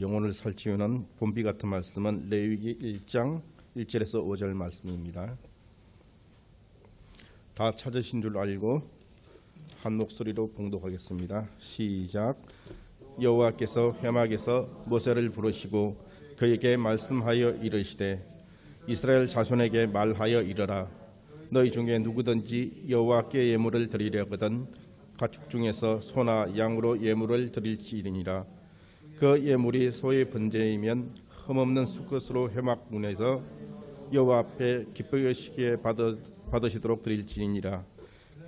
영혼을 살찌우는 봄비 같은 말씀은 레위기 1장 1절에서 5절 말씀입니다. 다 찾으신 줄 알고 한 목소리로 봉독하겠습니다. 시작. 여호와께서 회막에서 모세를 부르시고 그에게 말씀하여 이르시되 이스라엘 자손에게 말하여 이르라. 너희 중에 누구든지 여호와께 예물을 드리려거든 가축 중에서 소나 양으로 예물을 드릴지니라. 그 예물이 소의 번제이면 흠없는 수컷으로 회막문에서 여호와 앞에 기쁘시게 받으시도록 드릴지니라.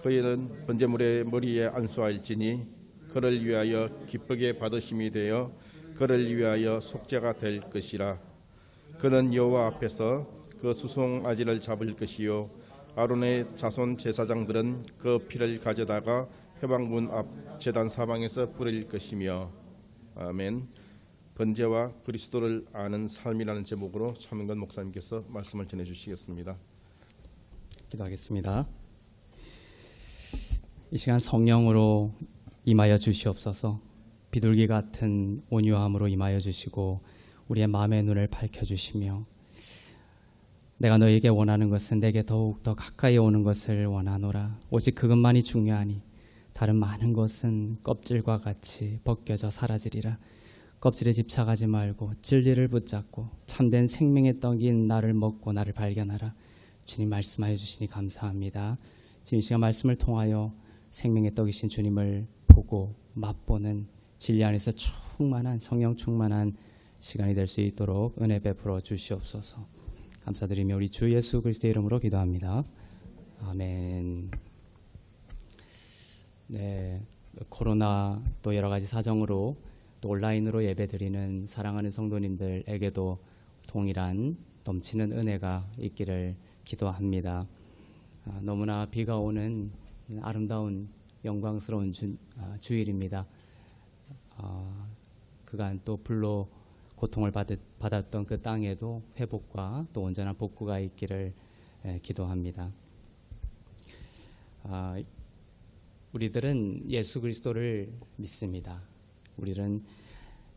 그이는 번제물의 머리에 안수할지니 그를 위하여 기쁘게 받으심이 되어 그를 위하여 속죄가 될 것이라. 그는 여호와 앞에서 그 수송아지를 잡을 것이요 아론의 자손 제사장들은 그 피를 가져다가 회막문 앞 제단 사방에서 뿌릴 것이며. 아멘. 번제와 그리스도를 아는 삶이라는 제목으로 차명근 목사님께서 말씀을 전해주시겠습니다. 기도하겠습니다. 이 시간 성령으로 임하여 주시옵소서. 비둘기 같은 온유함으로 임하여 주시고 우리의 마음의 눈을 밝혀주시며 내가 너에게 원하는 것은 내게 더욱 더 가까이 오는 것을 원하노라. 오직 그것만이 중요하니 다른 많은 것은 껍질과 같이 벗겨져 사라지리라. 껍질에 집착하지 말고 진리를 붙잡고 참된 생명의 떡인 나를 먹고 나를 발견하라. 주님 말씀하여 주시니 감사합니다. 지금 이 시간 말씀을 통하여 생명의 떡이신 주님을 보고 맛보는 진리 안에서 충만한 성령 충만한 시간이 될 수 있도록 은혜 베풀어 주시옵소서. 감사드리며 우리 주 예수 그리스도의 이름으로 기도합니다. 아멘. 네, 코로나 또 여러 가지 사정으로 또 온라인으로 예배드리는 사랑하는 성도님들에게도 동일한 넘치는 은혜가 있기를 기도합니다. 너무나 비가 오는 아름다운 영광스러운 주일입니다. 그간 또 불로 고통을 받았던 그 땅에도 회복과 또 온전한 복구가 있기를 기도합니다. 우리들은 예수 그리스도를 믿습니다. 우리는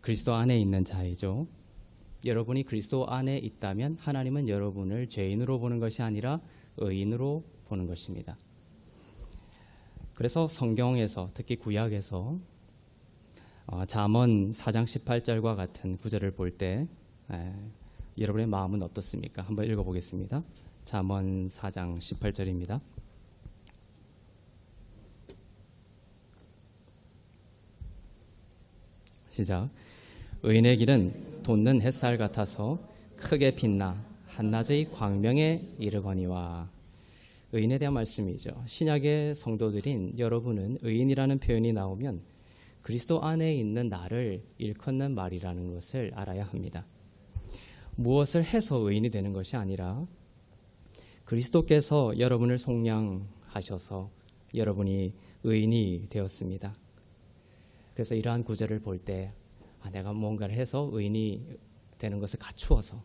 그리스도 안에 있는 자이죠. 여러분이 그리스도 안에 있다면 하나님은 여러분을 죄인으로 보는 것이 아니라 의인으로 보는 것입니다. 그래서 성경에서 특히 구약에서 잠언 4장 18절과 같은 구절을 볼 때 여러분의 마음은 어떻습니까? 한번 읽어보겠습니다. 잠언 4장 18절입니다. 시작. 의인의 길은 돋는 햇살 같아서 크게 빛나 한낮의 광명에 이르거니와. 의인에 대한 말씀이죠. 신약의 성도들인 여러분은 의인이라는 표현이 나오면 그리스도 안에 있는 나를 일컫는 말이라는 것을 알아야 합니다. 무엇을 해서 의인이 되는 것이 아니라 그리스도께서 여러분을 속량하셔서 여러분이 의인이 되었습니다. 그래서 이러한 구절을 볼 때 내가 뭔가를 해서 의인이 되는 것을 갖추어서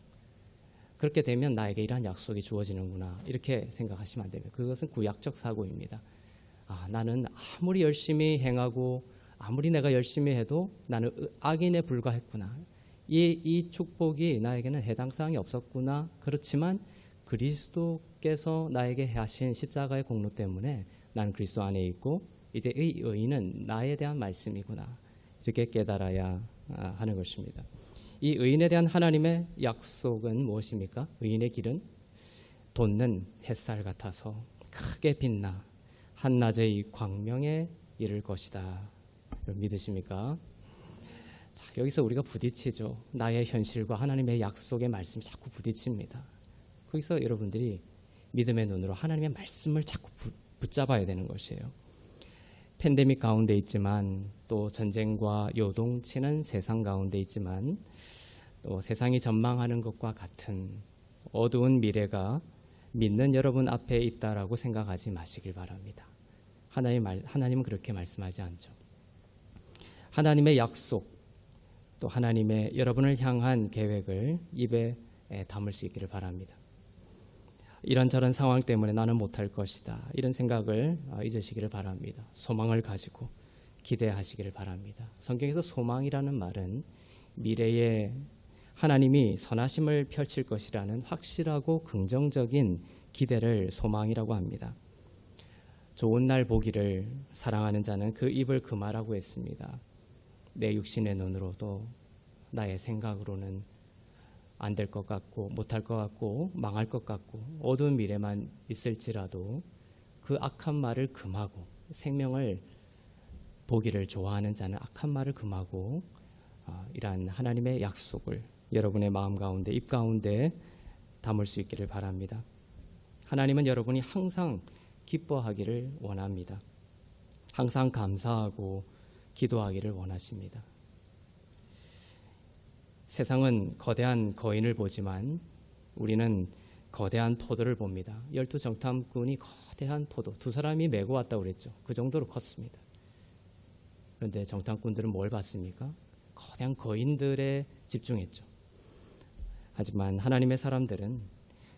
그렇게 되면 나에게 이러한 약속이 주어지는구나 이렇게 생각하시면 안 됩니다. 그것은 구약적 사고입니다. 나는 아무리 열심히 행하고 아무리 내가 열심히 해도 나는 악인에 불과했구나. 이 축복이 나에게는 해당 사항이 없었구나. 그렇지만 그리스도께서 나에게 하신 십자가의 공로 때문에 나는 그리스도 안에 있고 이제 이 의인은 나에 대한 말씀이구나. 이렇게 깨달아야 하는 것입니다. 이 의인에 대한 하나님의 약속은 무엇입니까? 의인의 길은 돋는 햇살 같아서 크게 빛나 한낮의 광명에 이를 것이다. 믿으십니까? 자, 여기서 우리가 부딪히죠. 나의 현실과 하나님의 약속의 말씀이 자꾸 부딪힙니다. 거기서 여러분들이 믿음의 눈으로 하나님의 말씀을 자꾸 붙잡아야 되는 것이에요. 팬데믹 가운데 있지만 또 전쟁과 요동치는 세상 가운데 있지만 또 세상이 전망하는 것과 같은 어두운 미래가 믿는 여러분 앞에 있다라고 생각하지 마시길 바랍니다. 하나님은 그렇게 말씀하지 않죠. 하나님의 약속 또 하나님의 여러분을 향한 계획을 입에 담을 수 있기를 바랍니다. 이런저런 상황 때문에 나는 못할 것이다. 이런 생각을 잊으시기를 바랍니다. 소망을 가지고 기대하시기를 바랍니다. 성경에서 소망이라는 말은 미래에 하나님이 선하심을 펼칠 것이라는 확실하고 긍정적인 기대를 소망이라고 합니다. 좋은 날 보기를 사랑하는 자는 그 입을 금하라고 했습니다. 내 육신의 눈으로도 나의 생각으로는 안 될 것 같고 못할 것 같고 망할 것 같고 어두운 미래만 있을지라도 그 악한 말을 금하고 생명을 보기를 좋아하는 자는 악한 말을 금하고 이러한 하나님의 약속을 여러분의 마음 가운데 입 가운데 담을 수 있기를 바랍니다. 하나님은 여러분이 항상 기뻐하기를 원합니다. 항상 감사하고 기도하기를 원하십니다. 세상은 거대한 거인을 보지만 우리는 거대한 포도를 봅니다. 12정탐꾼이 거대한 포도, 두 사람이 메고 왔다고 그랬죠. 그 정도로 컸습니다. 그런데 정탐꾼들은 뭘 봤습니까? 거대한 거인들에 집중했죠. 하지만 하나님의 사람들은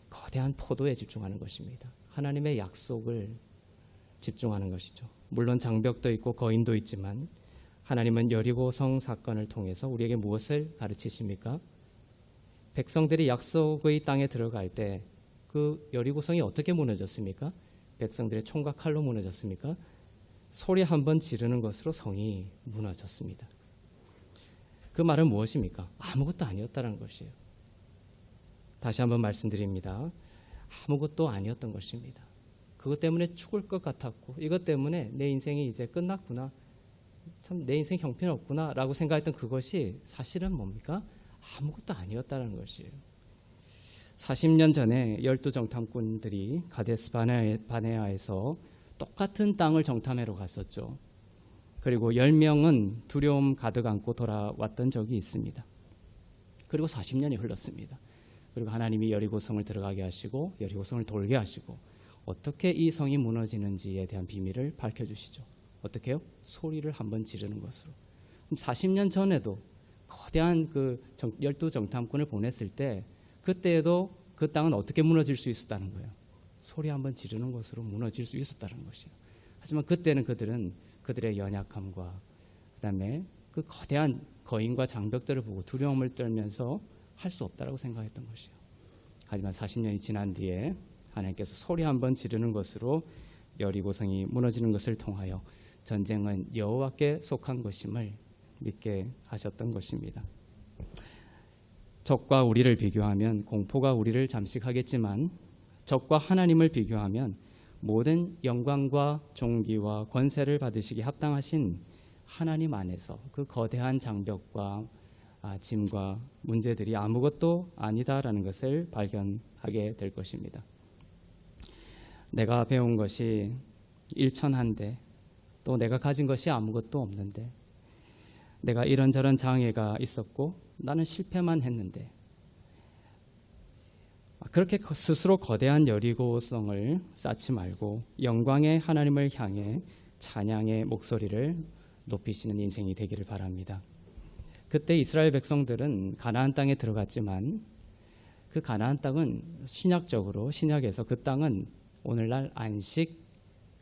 거대한 포도에 집중하는 것입니다. 하나님의 약속을 집중하는 것이죠. 물론 장벽도 있고 거인도 있지만 하나님은 여리고성 사건을 통해서 우리에게 무엇을 가르치십니까? 백성들이 약속의 땅에 들어갈 때 그 여리고성이 어떻게 무너졌습니까? 백성들의 총과 칼로 무너졌습니까? 소리 한번 지르는 것으로 성이 무너졌습니다. 그 말은 무엇입니까? 아무것도 아니었다는 것이에요. 다시 한번 말씀드립니다. 아무것도 아니었던 것입니다. 그것 때문에 죽을 것 같았고 이것 때문에 내 인생이 이제 끝났구나. 참 내 인생 형편없구나 라고 생각했던 그것이 사실은 뭡니까? 아무것도 아니었다는 것이에요. 40년 전에 12정탐꾼들이 가데스 바네아에서 똑같은 땅을 정탐하러 갔었죠. 그리고 10명은 두려움 가득 안고 돌아왔던 적이 있습니다. 그리고 40년이 흘렀습니다. 그리고 하나님이 여리고성을 들어가게 하시고 여리고성을 돌게 하시고 어떻게 이 성이 무너지는지에 대한 비밀을 밝혀주시죠. 어떻게 해요? 소리를 한번 지르는 것으로. 그럼 40년 전에도 거대한 그 12정탐꾼을 보냈을 때 그때에도 그 땅은 어떻게 무너질 수 있었다는 거예요. 소리 한번 지르는 것으로 무너질 수 있었다는 것이에요. 하지만 그때는 그들은 그들의 연약함과 그다음에 그 거대한 거인과 장벽들을 보고 두려움을 떨면서 할 수 없다라고 생각했던 것이에요. 하지만 40년이 지난 뒤에 하나님께서 소리 한번 지르는 것으로 여리고성이 무너지는 것을 통하여 전쟁은 여호와께 속한 것임을 믿게 하셨던 것입니다. 적과 우리를 비교하면 공포가 우리를 잠식하겠지만 적과 하나님을 비교하면 모든 영광과 존귀와 권세를 받으시기 합당하신 하나님 안에서 그 거대한 장벽과 짐과 문제들이 아무것도 아니다라는 것을 발견하게 될 것입니다. 내가 배운 것이 일천한데 또 내가 가진 것이 아무것도 없는데 내가 이런저런 장애가 있었고 나는 실패만 했는데 그렇게 스스로 거대한 여리고성을 쌓지 말고 영광의 하나님을 향해 찬양의 목소리를 높이시는 인생이 되기를 바랍니다. 그때 이스라엘 백성들은 가나안 땅에 들어갔지만 그 가나안 땅은 신약에서 그 땅은 오늘날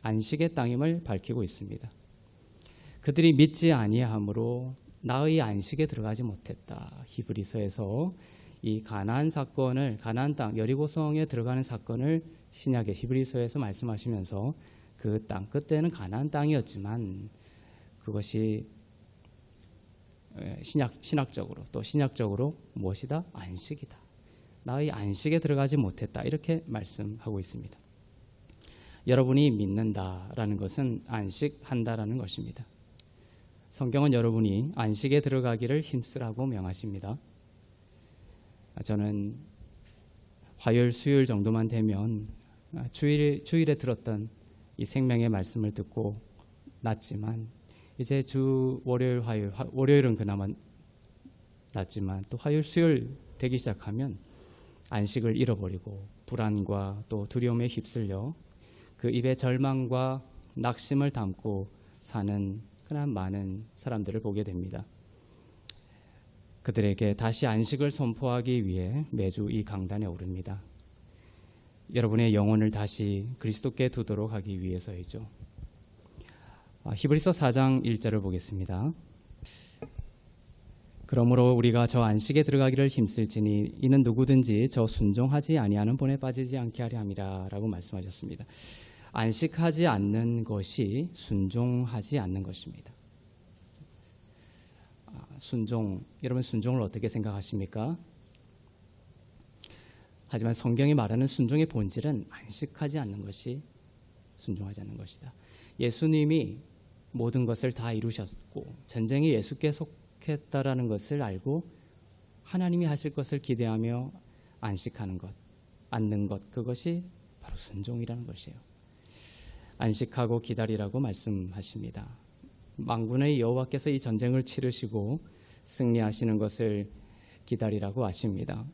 안식의 땅임을 밝히고 있습니다. 그들이 믿지 아니함으로 나의 안식에 들어가지 못했다. 히브리서에서 이 가나안 땅 여리고성에 들어가는 사건을 신약의 히브리서에서 말씀하시면서 그 땅 그때는 가나안 땅이었지만 그것이 신약적으로 무엇이다? 안식이다. 나의 안식에 들어가지 못했다. 이렇게 말씀하고 있습니다. 여러분이 믿는다라는 것은 안식한다라는 것입니다. 성경은 여러분이 안식에 들어가기를 힘쓰라고 명하십니다. 저는 화요일, 수요일 정도만 되면 주일에 들었던 이 생명의 말씀을 듣고 났지만 이제 월요일은 그나마 낫지만 또 화요일, 수요일 되기 시작하면 안식을 잃어버리고 불안과 또 두려움에 휩쓸려 그 입에 절망과 낙심을 담고 사는 그런 많은 사람들을 보게 됩니다. 그들에게 다시 안식을 선포하기 위해 매주 이 강단에 오릅니다. 여러분의 영혼을 다시 그리스도께 두도록 하기 위해서이죠. 히브리서 4장 1절을 보겠습니다. 그러므로 우리가 저 안식에 들어가기를 힘쓸지니 이는 누구든지 저 순종하지 아니하는 본에 빠지지 않게 하려 함이라라고 말씀하셨습니다. 안식하지 않는 것이 순종하지 않는 것입니다. 순종, 여러분 순종을 어떻게 생각하십니까? 하지만 성경이 말하는 순종의 본질은 안식하지 않는 것이 순종하지 않는 것이다. 예수님이 모든 것을 다 이루셨고 전쟁이 예수께 속했다라는 것을 알고 하나님이 하실 것을 기대하며 안식하는 것, 앉는 것, 그것이 바로 순종이라는 것이에요. 안식하고 기다리라고 말씀하십니다. 만군의 여호와께서 이 전쟁을 치르시고 승리하시는 것을 기다리라고 하십니다.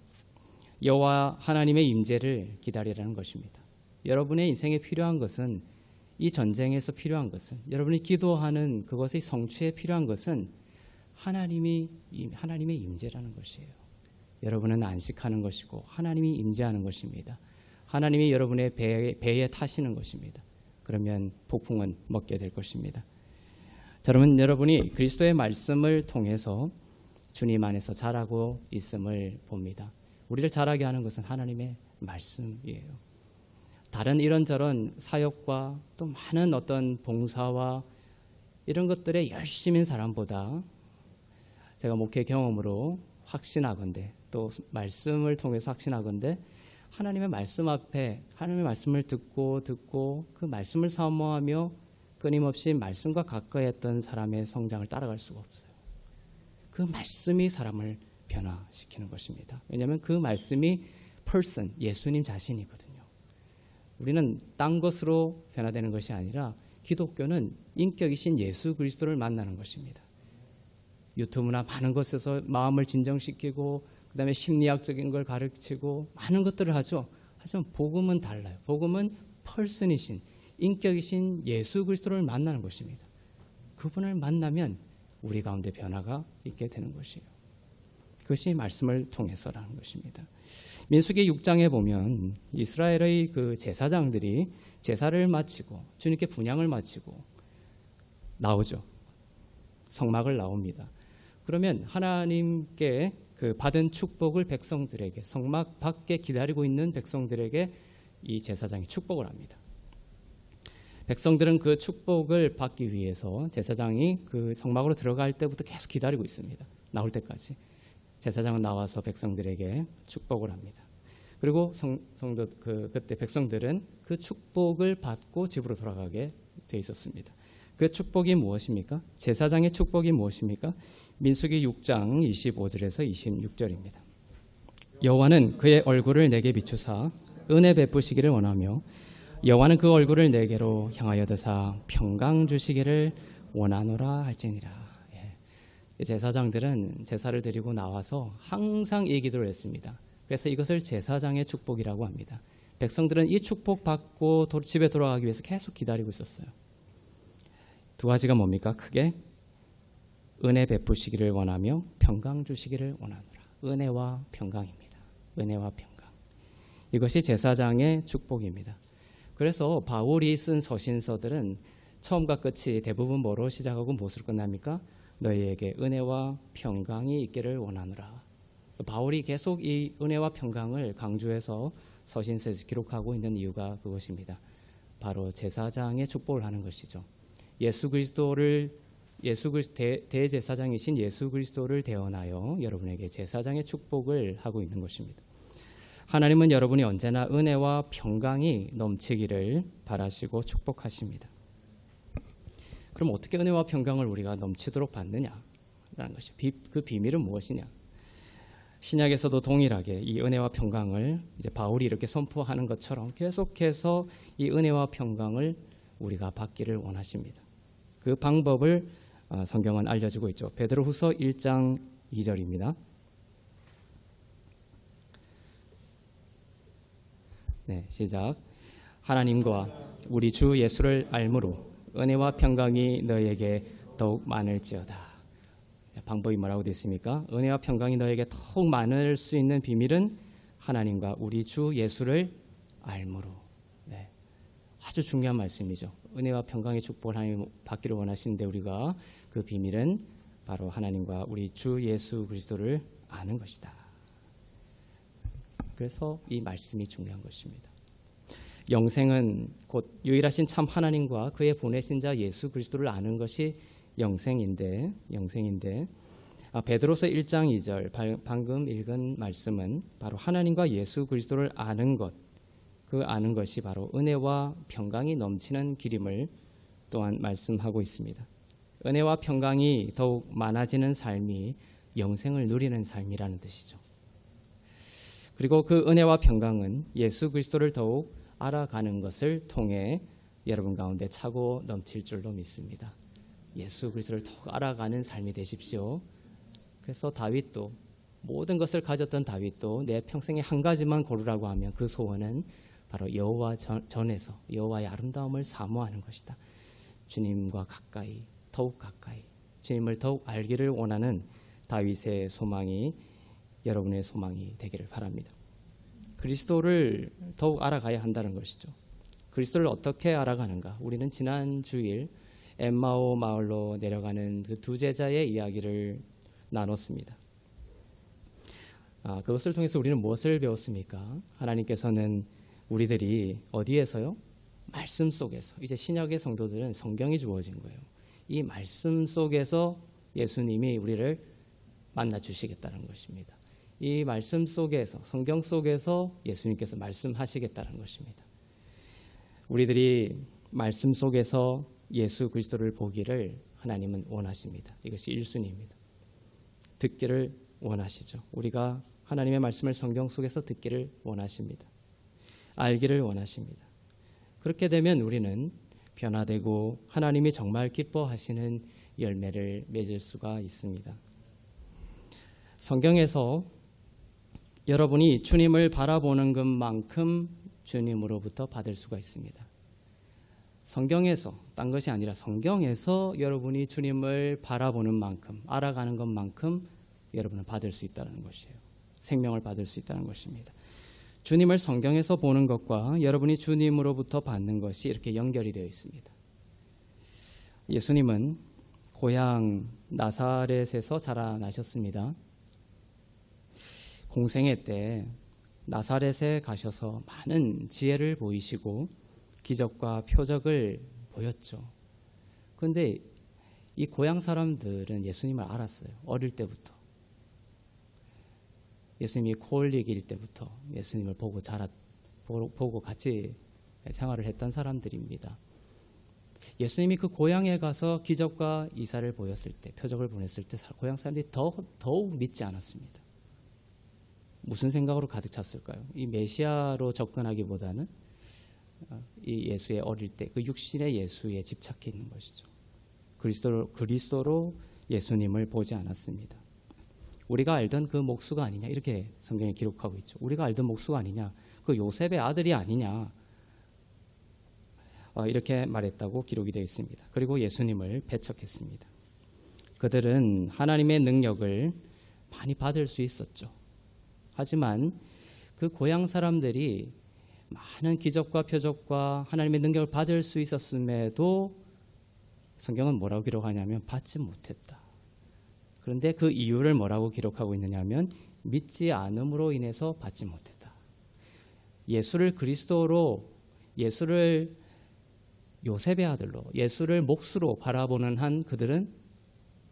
여호와 하나님의 임재를 기다리라는 것입니다. 여러분의 인생에 필요한 것은, 이 전쟁에서 필요한 것은, 여러분이 기도하는 그것의 성취에 필요한 것은 하나님의 임재라는 것이에요. 여러분은 안식하는 것이고 하나님이 임재하는 것입니다. 하나님이 여러분의 배에 타시는 것입니다. 그러면 폭풍은 먹게 될 것입니다. 저는 여러분이 그리스도의 말씀을 통해서 주님 안에서 자라고 있음을 봅니다. 우리를 자라게 하는 것은 하나님의 말씀이에요. 다른 이런저런 사역과 또 많은 어떤 봉사와 이런 것들에 열심인 사람보다 제가 목회 경험으로 확신하건대, 또 말씀을 통해서 확신하건대, 하나님의 말씀 앞에 하나님의 말씀을 듣고 그 말씀을 사모하며 끊임없이 말씀과 가까이 했던 사람의 성장을 따라갈 수가 없어요. 그 말씀이 사람을 변화시키는 것입니다. 왜냐하면 그 말씀이 person, 예수님 자신이거든요. 우리는 딴 것으로 변화되는 것이 아니라 기독교는 인격이신 예수 그리스도를 만나는 것입니다. 유튜브나 많은 것에서 마음을 진정시키고 그다음에 심리학적인 걸 가르치고 많은 것들을 하죠. 하지만 복음은 달라요. 복음은 person이신, 인격이신 예수 그리스도를 만나는 것입니다. 그분을 만나면 우리 가운데 변화가 있게 되는 것이에요. 그것이 말씀을 통해서라는 것입니다. 민수기 6장에 보면 이스라엘의 그 제사장들이 제사를 마치고 주님께 분향을 마치고 나오죠. 성막을 나옵니다. 그러면 하나님께 그 받은 축복을 백성들에게, 성막 밖에 기다리고 있는 백성들에게 이 제사장이 축복을 합니다. 백성들은 그 축복을 받기 위해서 제사장이 그 성막으로 들어갈 때부터 계속 기다리고 있습니다. 나올 때까지. 제사장은 나와서 백성들에게 축복을 합니다. 그리고 그때 백성들은 그 축복을 받고 집으로 돌아가게 돼 있었습니다. 그 축복이 무엇입니까? 제사장의 축복이 무엇입니까? 민수기 6장 25절에서 26절입니다. 여호와는 그의 얼굴을 내게 비추사 은혜 베푸시기를 원하며 여호와는 그 얼굴을 내게로 향하여 드사 평강 주시기를 원하노라 할지니라. 제사장들은 제사를 드리고 나와서 항상 이 기도를 했습니다. 그래서 이것을 제사장의 축복이라고 합니다. 백성들은 이 축복 받고 집에 돌아가기 위해서 계속 기다리고 있었어요. 두 가지가 뭡니까? 크게 은혜 베푸시기를 원하며 평강 주시기를 원하노라. 은혜와 평강입니다. 은혜와 평강. 이것이 제사장의 축복입니다. 그래서 바울이 쓴 서신서들은 처음과 끝이 대부분 뭐로 시작하고 무엇으로 끝납니까? 너희에게 은혜와 평강이 있기를 원하노라. 바울이 계속 이 은혜와 평강을 강조해서 서신서에서 기록하고 있는 이유가 그것입니다. 바로 제사장의 축복을 하는 것이죠. 대제사장이신 예수 그리스도를 대언하여 여러분에게 제사장의 축복을 하고 있는 것입니다. 하나님은 여러분이 언제나 은혜와 평강이 넘치기를 바라시고 축복하십니다. 그럼 어떻게 은혜와 평강을 우리가 넘치도록 받느냐라는 것이 그 비밀은 무엇이냐? 신약에서도 동일하게 이 은혜와 평강을 이제 바울이 이렇게 선포하는 것처럼 계속해서 이 은혜와 평강을 우리가 받기를 원하십니다. 그 방법을 성경은 알려주고 있죠. 베드로후서 1장 2절입니다. 네, 시작. 하나님과 우리 주 예수를 알므로 은혜와 평강이 너희에게 더욱 많을지어다. 방법이 뭐라고 되어 있습니까? 은혜와 평강이 너에게 더욱 많을 수 있는 비밀은 하나님과 우리 주 예수를 알므로. 네, 아주 중요한 말씀이죠. 은혜와 평강의 축복을 하나님 받기를 원하시는데 우리가 그 비밀은 바로 하나님과 우리 주 예수 그리스도를 아는 것이다. 그래서 이 말씀이 중요한 것입니다. 영생은 곧 유일하신 참 하나님과 그의 보내신 자 예수 그리스도를 아는 것이 영생인데 베드로서 1장 2절 방금 읽은 말씀은 바로 하나님과 예수 그리스도를 아는 것, 그 아는 것이 바로 은혜와 평강이 넘치는 길임을 또한 말씀하고 있습니다. 은혜와 평강이 더욱 많아지는 삶이 영생을 누리는 삶이라는 뜻이죠. 그리고 그 은혜와 평강은 예수 그리스도를 더욱 알아가는 것을 통해 여러분 가운데 차고 넘칠 줄로 믿습니다. 예수 그리스도를 더욱 알아가는 삶이 되십시오. 그래서 다윗도 모든 것을 가졌던 다윗도 내 평생에 한 가지만 고르라고 하면 그 소원은 바로 여호와 전에서 여호와의 아름다움을 사모하는 것이다. 주님과 가까이, 더욱 가까이, 주님을 더욱 알기를 원하는 다윗의 소망이 여러분의 소망이 되기를 바랍니다. 그리스도를 더욱 알아가야 한다는 것이죠. 그리스도를 어떻게 알아가는가? 우리는 지난 주일 엠마오 마을로 내려가는 그 두 제자의 이야기를 나눴습니다. 그것을 통해서 우리는 무엇을 배웠습니까? 하나님께서는 우리들이 어디에서요? 말씀 속에서. 이제 신약의 성도들은 성경이 주어진 거예요. 이 말씀 속에서 예수님이 우리를 만나 주시겠다는 것입니다. 이 말씀 속에서, 성경 속에서 예수님께서 말씀하시겠다는 것입니다. 우리들이 말씀 속에서 예수 그리스도를 보기를 하나님은 원하십니다. 이것이 1순위입니다. 듣기를 원하시죠. 우리가 하나님의 말씀을 성경 속에서 듣기를 원하십니다. 알기를 원하십니다. 그렇게 되면 우리는 변화되고 하나님이 정말 기뻐하시는 열매를 맺을 수가 있습니다. 성경에서 여러분이 주님을 바라보는 것만큼 주님으로부터 받을 수가 있습니다. 성경에서, 딴 것이 아니라 성경에서 여러분이 주님을 바라보는 만큼, 알아가는 것만큼 여러분은 받을 수 있다는 것이에요. 생명을 받을 수 있다는 것입니다. 주님을 성경에서 보는 것과 여러분이 주님으로부터 받는 것이 이렇게 연결이 되어 있습니다. 예수님은 고향 나사렛에서 자라나셨습니다. 공생애 때 나사렛에 가셔서 많은 지혜를 보이시고 기적과 표적을 보였죠. 그런데 이 고향 사람들은 예수님을 알았어요. 어릴 때부터. 예수님이 코올릭일 때부터 예수님을 보고 같이 생활을 했던 사람들입니다. 예수님이 그 고향에 가서 기적과 이사를 보였을 때, 표적을 보냈을 때 고향 사람들이 더욱 믿지 않았습니다. 무슨 생각으로 가득 찼을까요? 이 메시아로 접근하기보다는 이 예수의 어릴 때 그 육신의 예수에 집착해 있는 것이죠. 그리스도로 예수님을 보지 않았습니다. 우리가 알던 그 목수가 아니냐 이렇게 성경에 기록하고 있죠. 우리가 알던 목수가 아니냐, 그 요셉의 아들이 아니냐 이렇게 말했다고 기록이 되어 있습니다. 그리고 예수님을 배척했습니다. 그들은 하나님의 능력을 많이 받을 수 있었죠. 하지만 그 고향 사람들이 많은 기적과 표적과 하나님의 능력을 받을 수 있었음에도 성경은 뭐라고 기록하냐면 받지 못했다. 그런데 그 이유를 뭐라고 기록하고 있느냐면 믿지 않음으로 인해서 받지 못했다. 예수를 그리스도로, 예수를 요셉의 아들로, 예수를 몫으로 바라보는 한 그들은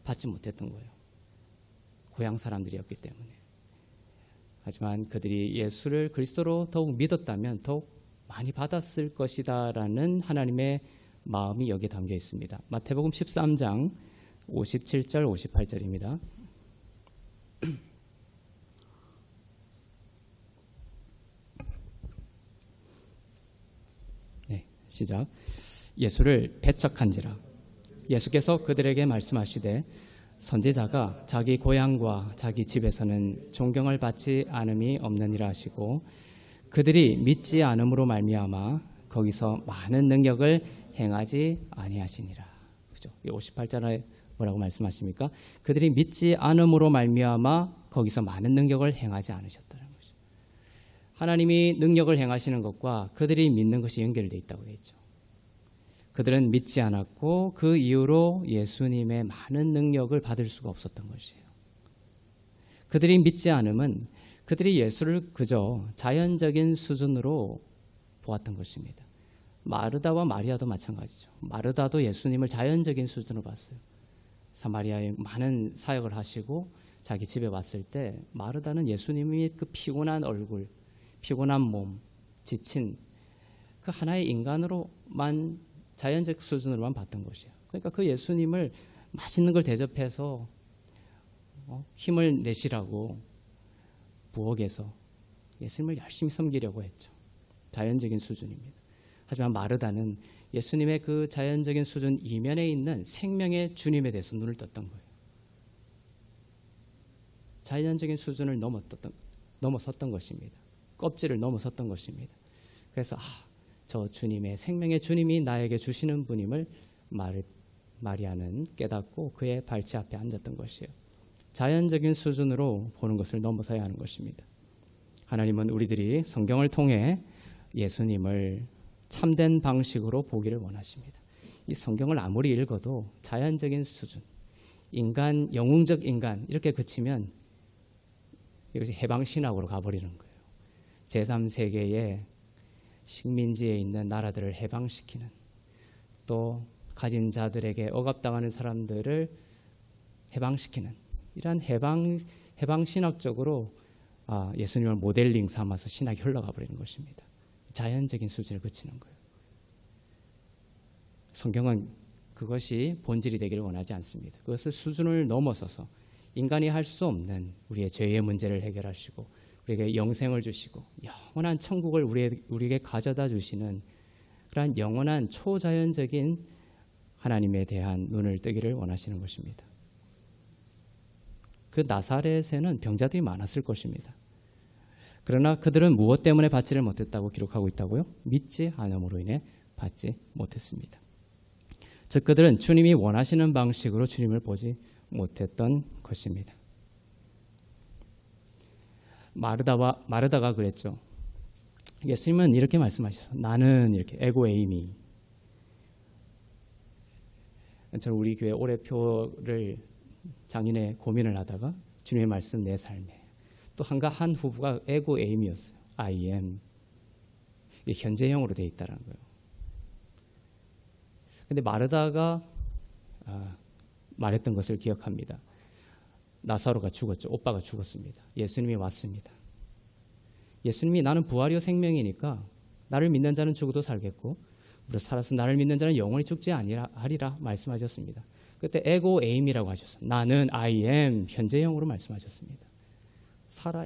받지 못했던 거예요. 고향 사람들이었기 때문에. 하지만 그들이 예수를 그리스도로 더욱 믿었다면 더욱 많이 받았을 것이다라는 하나님의 마음이 여기에 담겨 있습니다. 마태복음 13장 57절 58절입니다. 네, 시작. 예수를 배척한지라 예수께서 그들에게 말씀하시되 선지자가 자기 고향과 자기 집에서는 존경을 받지 않음이 없느니라 하시고 그들이 믿지 않음으로 말미암아 거기서 많은 능력을 행하지 아니하시니라. 그죠? 58절에 뭐라고 말씀하십니까? 그들이 믿지 않음으로 말미암아 거기서 많은 능력을 행하지 않으셨다는 거죠. 하나님이 능력을 행하시는 것과 그들이 믿는 것이 연결되어 있다고 되어 있죠. 그들은 믿지 않았고 그 이후로 예수님의 많은 능력을 받을 수가 없었던 것이에요. 그들이 믿지 않음은 그들이 예수를 그저 자연적인 수준으로 보았던 것입니다. 마르다와 마리아도 마찬가지죠. 마르다도 예수님을 자연적인 수준으로 봤어요. 사마리아에 많은 사역을 하시고 자기 집에 왔을 때 마르다는 예수님이 그 피곤한 얼굴, 피곤한 몸, 지친 그 하나의 인간으로만 자연적 수준으로만 봤던 것이에요. 그러니까 그 예수님을 맛있는 걸 대접해서 힘을 내시라고 부엌에서 예수님을 열심히 섬기려고 했죠. 자연적인 수준입니다. 하지만 마르다는 예수님의 그 자연적인 수준 이면에 있는 생명의 주님에 대해서 눈을 떴던 거예요. 자연적인 수준을 넘어섰던 것입니다. 껍질을 넘어섰던 것입니다. 그래서 저 주님의 생명의 주님이 나에게 주시는 분임을 마리아는 깨닫고 그의 발치 앞에 앉았던 것이에요. 자연적인 수준으로 보는 것을 넘어서야 하는 것입니다. 하나님은 우리들이 성경을 통해 예수님을 참된 방식으로 보기를 원하십니다. 이 성경을 아무리 읽어도 자연적인 수준, 인간, 영웅적 인간 이렇게 그치면 이것이 해방신학으로 가버리는 거예요. 제3세계의 식민지에 있는 나라들을 해방시키는, 또 가진 자들에게 억압당하는 사람들을 해방시키는 이러한 해방신학적으로 예수님을 모델링 삼아서 신학이 흘러가 버리는 것입니다. 자연적인 수준을 그치는 거예요. 성경은 그것이 본질이 되기를 원하지 않습니다. 그것을 수준을 넘어서서 인간이 할 수 없는 우리의 죄의 문제를 해결하시고 우리에게 영생을 주시고 영원한 천국을 우리에게 가져다 주시는 그러한 영원한 초자연적인 하나님에 대한 눈을 뜨기를 원하시는 것입니다. 그 나사렛에는 병자들이 많았을 것입니다. 그러나 그들은 무엇 때문에 받지를 못했다고 기록하고 있다고요? 믿지 않음으로 인해 받지 못했습니다. 즉 그들은 주님이 원하시는 방식으로 주님을 보지 못했던 것입니다. 마르다가 그랬죠. 예수님은 이렇게 말씀하셨어요. 나는 이렇게 에고 에이미. 저는 우리 교회 올해표를 작년에 고민을 하다가 주님의 말씀 내 삶에 또 한 후보가 에고 에임이었어요. I am. 이게 현재형으로 되어 있다는 거예요. 근데 마르다가 말했던 것을 기억합니다. 나사로가 죽었죠. 오빠가 죽었습니다. 예수님이 왔습니다. 예수님이 나는 부활이요 생명이니까 나를 믿는 자는 죽어도 살겠고 무릇 살아서 나를 믿는 자는 영원히 죽지 아니하리라 말씀하셨습니다. 그때 에고 에임이라고 하셨어요. 나는 I am 현재형으로 말씀하셨습니다.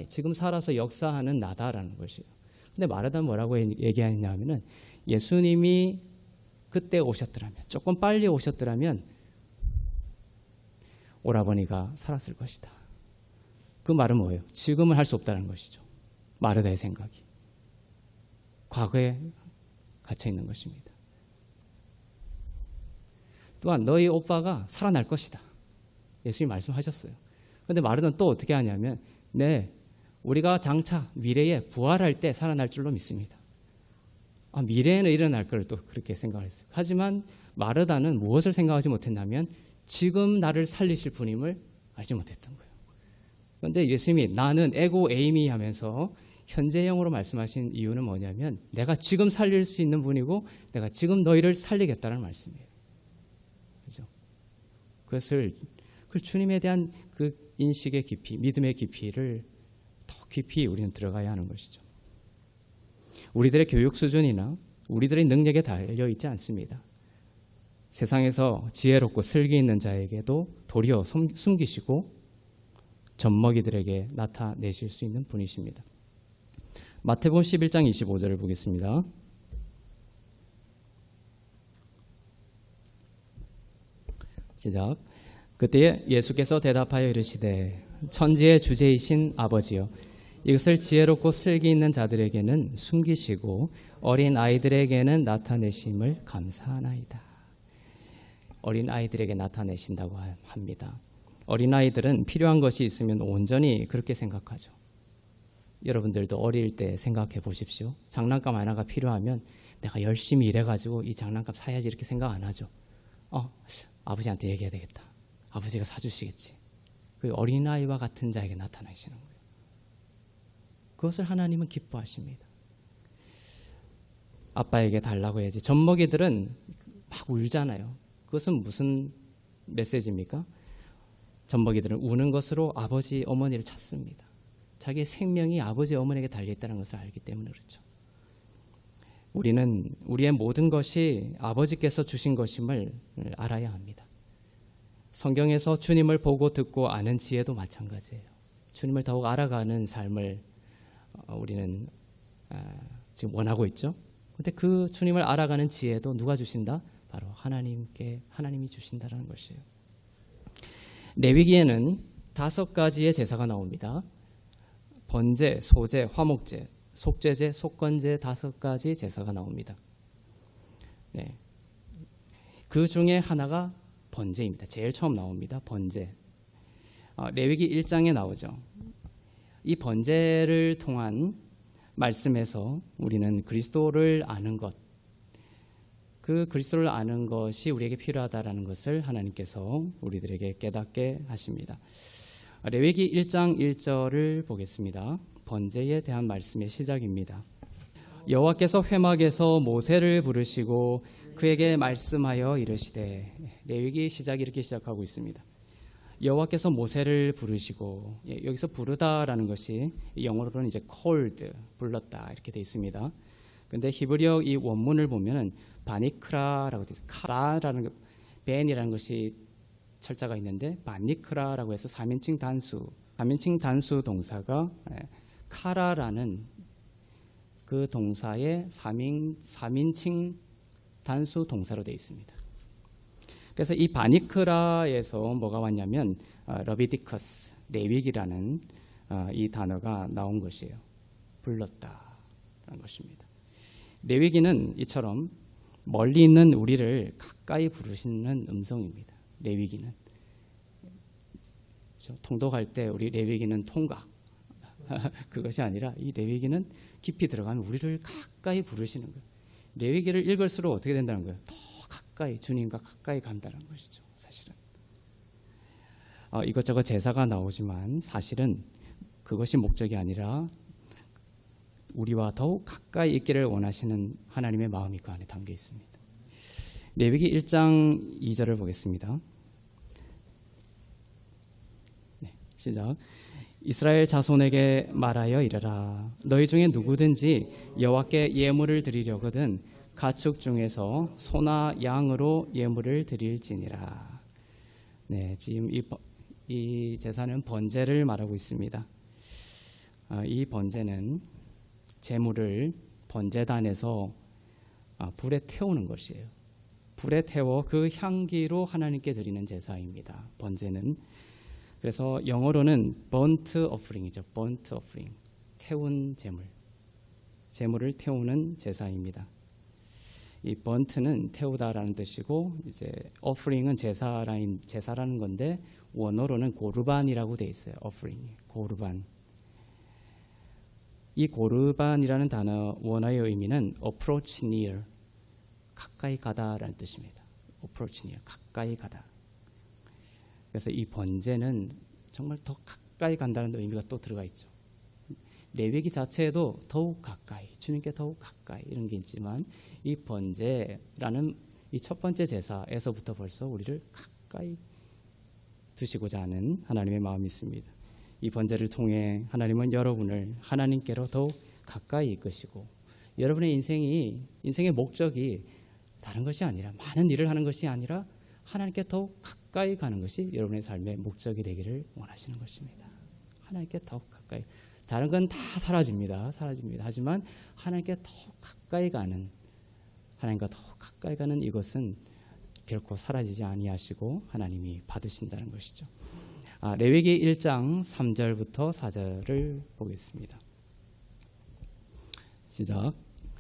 지금 살아서 역사하는 나다라는 것이에요. 근데 마르다는 뭐라고 얘기하냐면은 예수님이 그때 오셨더라면, 조금 빨리 오셨더라면 오라버니가 살았을 것이다. 그 말은 뭐예요? 지금은 할 수 없다는 것이죠. 마르다의 생각이 과거에 갇혀 있는 것입니다. 또한 너희 오빠가 살아날 것이다. 예수님이 말씀하셨어요. 그런데 마르다는 또 어떻게 하냐면 네, 우리가 장차 미래에 부활할 때 살아날 줄로 믿습니다. 미래에는 일어날 걸 또 그렇게 생각했어요. 하지만 마르다는 무엇을 생각하지 못했냐면 지금 나를 살리실 분임을 알지 못했던 거예요. 그런데 예수님이 나는 에고 에이미 하면서 현재형으로 말씀하신 이유는 뭐냐면 내가 지금 살릴 수 있는 분이고 내가 지금 너희를 살리겠다는 말씀이에요. 그렇죠? 그 주님에 대한 그 인식의 깊이, 믿음의 깊이를 더 깊이 우리는 들어가야 하는 것이죠. 우리들의 교육 수준이나 우리들의 능력에 달려 있지 않습니다. 세상에서 지혜롭고 슬기 있는 자에게도 도리어 숨기시고 젖먹이들에게 나타내실 수 있는 분이십니다. 마태복음 11장 25절을 보겠습니다. 시작. 그때 예수께서 대답하여 이르시되 천지의 주제이신 아버지여 이것을 지혜롭고 슬기 있는 자들에게는 숨기시고 어린 아이들에게는 나타내심을 감사하나이다. 어린 아이들에게 나타내신다고 합니다. 어린 아이들은 필요한 것이 있으면 온전히 그렇게 생각하죠. 여러분들도 어릴 때 생각해 보십시오. 장난감 하나가 필요하면 내가 열심히 일해가지고 이 장난감 사야지 이렇게 생각 안 하죠. 아버지한테 얘기해야 되겠다. 아버지가 사주시겠지. 그 어린아이와 같은 자에게 나타나시는 거예요. 그것을 하나님은 기뻐하십니다. 아빠에게 달라고 해야지. 젖먹이들은 막 울잖아요. 그것은 무슨 메시지입니까? 젖먹이들은 우는 것으로 아버지, 어머니를 찾습니다. 자기의 생명이 아버지, 어머니에게 달려있다는 것을 알기 때문에 그렇죠. 우리는 우리의 모든 것이 아버지께서 주신 것임을 알아야 합니다. 성경에서 주님을 보고 듣고 아는 지혜도 마찬가지예요. 주님을 더욱 알아가는 삶을 우리는 지금 원하고 있죠. 그런데 그 주님을 알아가는 지혜도 누가 주신다? 바로 하나님이 주신다는 것이에요. 레위기에는 5가지의 제사가 나옵니다. 번제, 소제, 화목제, 속죄제, 속건제 5가지 제사가 나옵니다. 네. 그 중에 하나가 번제입니다. 제일 처음 나옵니다. 번제. 레위기 1장에 나오죠. 이 번제를 통한 말씀에서 우리는 그리스도를 아는 것, 그 그리스도를 아는 것이 우리에게 필요하다라는 것을 하나님께서 우리들에게 깨닫게 하십니다. 레위기 1장 1절을 보겠습니다. 번제에 대한 말씀의 시작입니다. 여호와께서 회막에서 모세를 부르시고 그에게 말씀하여 이르시되, 레위기 시작이 이렇게 시작하고 있습니다. 여호와께서 모세를 부르시고, 여기서 부르다라는 것이 영어로는 이제 called, 불렀다 이렇게 되어 있습니다. 근데 히브리어 이 원문을 보면은 바니크라라고 되어 있어요. 카라라는 벤이라는 것이 철자가 있는데 바니크라라고 해서 3인칭 단수 동사가 카라라는 그 동사의 3인칭 단수 동사로 되어 있습니다. 그래서 이 바니크라에서 뭐가 왔냐면 러비디커스, 레위기라는 이 단어가 나온 것이에요. 불렀다라는 것입니다. 레위기는 이처럼 멀리 있는 우리를 가까이 부르시는 음성입니다. 레위기는 통독할 때 우리 레위기는 통가 그것이 아니라 이 레위기는 깊이 들어가면 우리를 가까이 부르시는 거예요. 레위기를 읽을수록 어떻게 된다는 거예요? 더 가까이 주님과 가까이 간다는 것이죠. 사실은 이것저것 제사가 나오지만 사실은 그것이 목적이 아니라 우리와 더욱 가까이 있기를 원하시는 하나님의 마음이 그 안에 담겨 있습니다. 레위기 1장 2절을 보겠습니다. 네, 시작. 이스라엘 자손에게 말하여 이르라. 너희 중에 누구든지 여호와께 예물을 드리려거든 가축 중에서 소나 양으로 예물을 드릴지니라. 네, 지금 이 제사는 번제를 말하고 있습니다. 이 번제는 제물을 번제단에서 불에 태우는 것이에요. 불에 태워 그 향기로 하나님께 드리는 제사입니다. 번제는. 그래서 영어로는 burnt offering이죠. burnt offering. 태운 제물을 태우는 제사입니다. 이 burnt는 태우다라는 뜻이고 이제 offering은 제사라는 건데 원어로는 고르반이라고 돼 있어요. offering. 고르반. 이 고르반이라는 단어 원어의 의미는 approach near, 가까이 가다라는 뜻입니다. approach near, 가까이 가다. 그래서 이 번제는 정말 더 가까이 간다는 의미가 또 들어가 있죠. 레위기 자체에도 더욱 가까이, 주님께 더욱 가까이 이런 게 있지만 이 번제라는 이 첫 번째 제사에서부터 벌써 우리를 가까이 두시고자 하는 하나님의 마음이 있습니다. 이 번제를 통해 하나님은 여러분을 하나님께로 더욱 가까이 이끄시고 여러분의 인생의 목적이 다른 것이 아니라 많은 일을 하는 것이 아니라 하나님께 더욱 가까이 가는 것이 여러분의 삶의 목적이 되기를 원하시는 것입니다. 하나님께 더욱 가까이. 다른 건 다 사라집니다. 하지만 하나님께 더욱 가까이 가는, 하나님과 더욱 가까이 가는 이것은 결코 사라지지 아니하시고 하나님이 받으신다는 것이죠. 레위기 1장 3절부터 4절을 보겠습니다. 시작.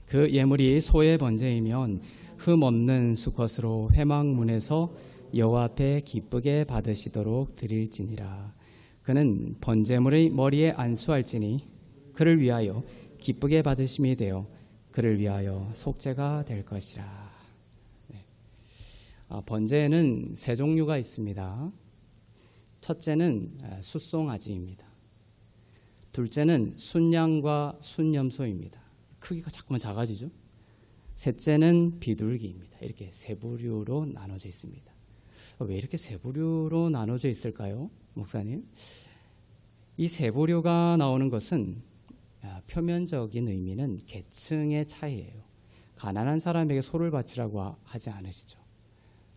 그 예물이 소의 번제이면 흠 없는 수컷으로 회막문에서 여호와 앞에 기쁘게 받으시도록 드릴지니라. 그는 번제물의 머리에 안수할지니 그를 위하여 기쁘게 받으심이 되어 그를 위하여 속죄가 될 것이라. 네. 번제에는 세 종류가 있습니다. 첫째는 숫송아지입니다. 둘째는 순양과 순염소입니다. 크기가 자꾸만 작아지죠. 셋째는 비둘기입니다. 이렇게 세 부류로 나눠져 있습니다. 왜 이렇게 세 부류로 나눠져 있을까요, 목사님? 이 세 부류가 나오는 것은 표면적인 의미는 계층의 차이예요. 가난한 사람에게 소를 바치라고 하지 않으시죠.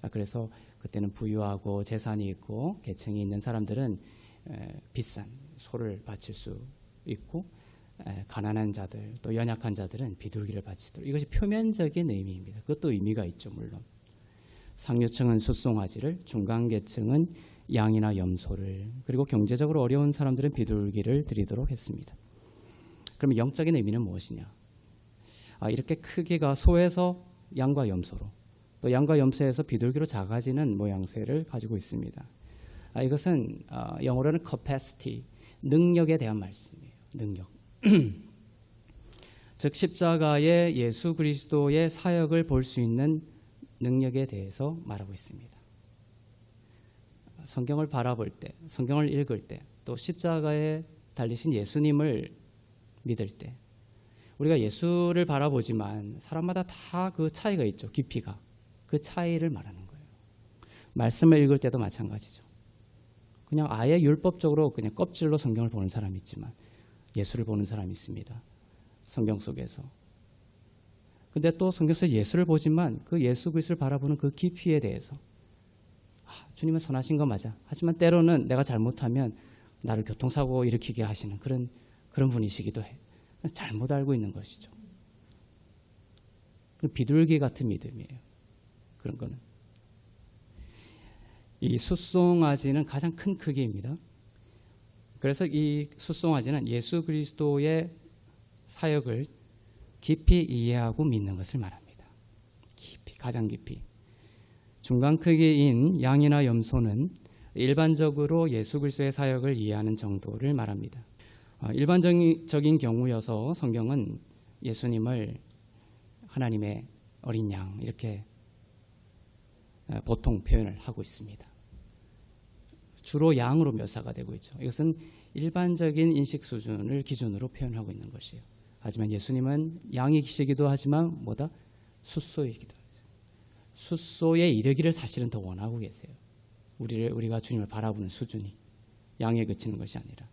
그래서 그때는 부유하고 재산이 있고 계층이 있는 사람들은 비싼 소를 바칠 수 있고, 가난한 자들 또 연약한 자들은 비둘기를 바치도록. 이것이 표면적인 의미입니다. 그것도 의미가 있죠. 물론 상류층은 숫송아지를, 중간계층은 양이나 염소를, 그리고 경제적으로 어려운 사람들은 비둘기를 드리도록 했습니다. 그러면 영적인 의미는 무엇이냐? 이렇게 크기가 소에서 양과 염소로, 또 양과 염소에서 비둘기로 작아지는 모양새를 가지고 있습니다. 이것은 영어로는 capacity, 능력에 대한 말씀이에요. 능력. 즉 십자가의 예수 그리스도의 사역을 볼 수 있는 능력에 대해서 말하고 있습니다. 성경을 바라볼 때, 성경을 읽을 때, 또 십자가에 달리신 예수님을 믿을 때, 우리가 예수를 바라보지만 사람마다 다 그 차이가 있죠. 깊이가. 그 차이를 말하는 거예요. 말씀을 읽을 때도 마찬가지죠. 그냥 아예 율법적으로 그냥 껍질로 성경을 보는 사람이 있지만 예수를 보는 사람이 있습니다. 성경 속에서. 근데 또 성경 속에서 예수를 보지만 그 예수 그리스도를 바라보는 그 깊이에 대해서 주님은 선하신 거 맞아. 하지만 때로는 내가 잘못하면 나를 교통사고 일으키게 하시는 그런 분이시기도 해. 잘못 알고 있는 것이죠. 비둘기 같은 믿음이에요. 그런 거는. 이 숫송아지는 가장 큰 크기입니다. 그래서 이 숫송아지는 예수 그리스도의 사역을 깊이 이해하고 믿는 것을 말합니다. 깊이, 가장 깊이. 중간 크기인 양이나 염소는 일반적으로 예수 그리스도의 사역을 이해하는 정도를 말합니다. 일반적인 경우여서 성경은 예수님을 하나님의 어린 양 이렇게 보통 표현을 하고 있습니다. 주로 양으로 묘사가 되고 있죠. 이것은 일반적인 인식 수준을 기준으로 표현하고 있는 것이에요. 하지만 예수님은 양이시기도 하지만 뭐다? 숫소이기도 하죠. 숫소에 이르기를 사실은 더 원하고 계세요. 우리가 주님을 바라보는 수준이 양에 그치는 것이 아니라.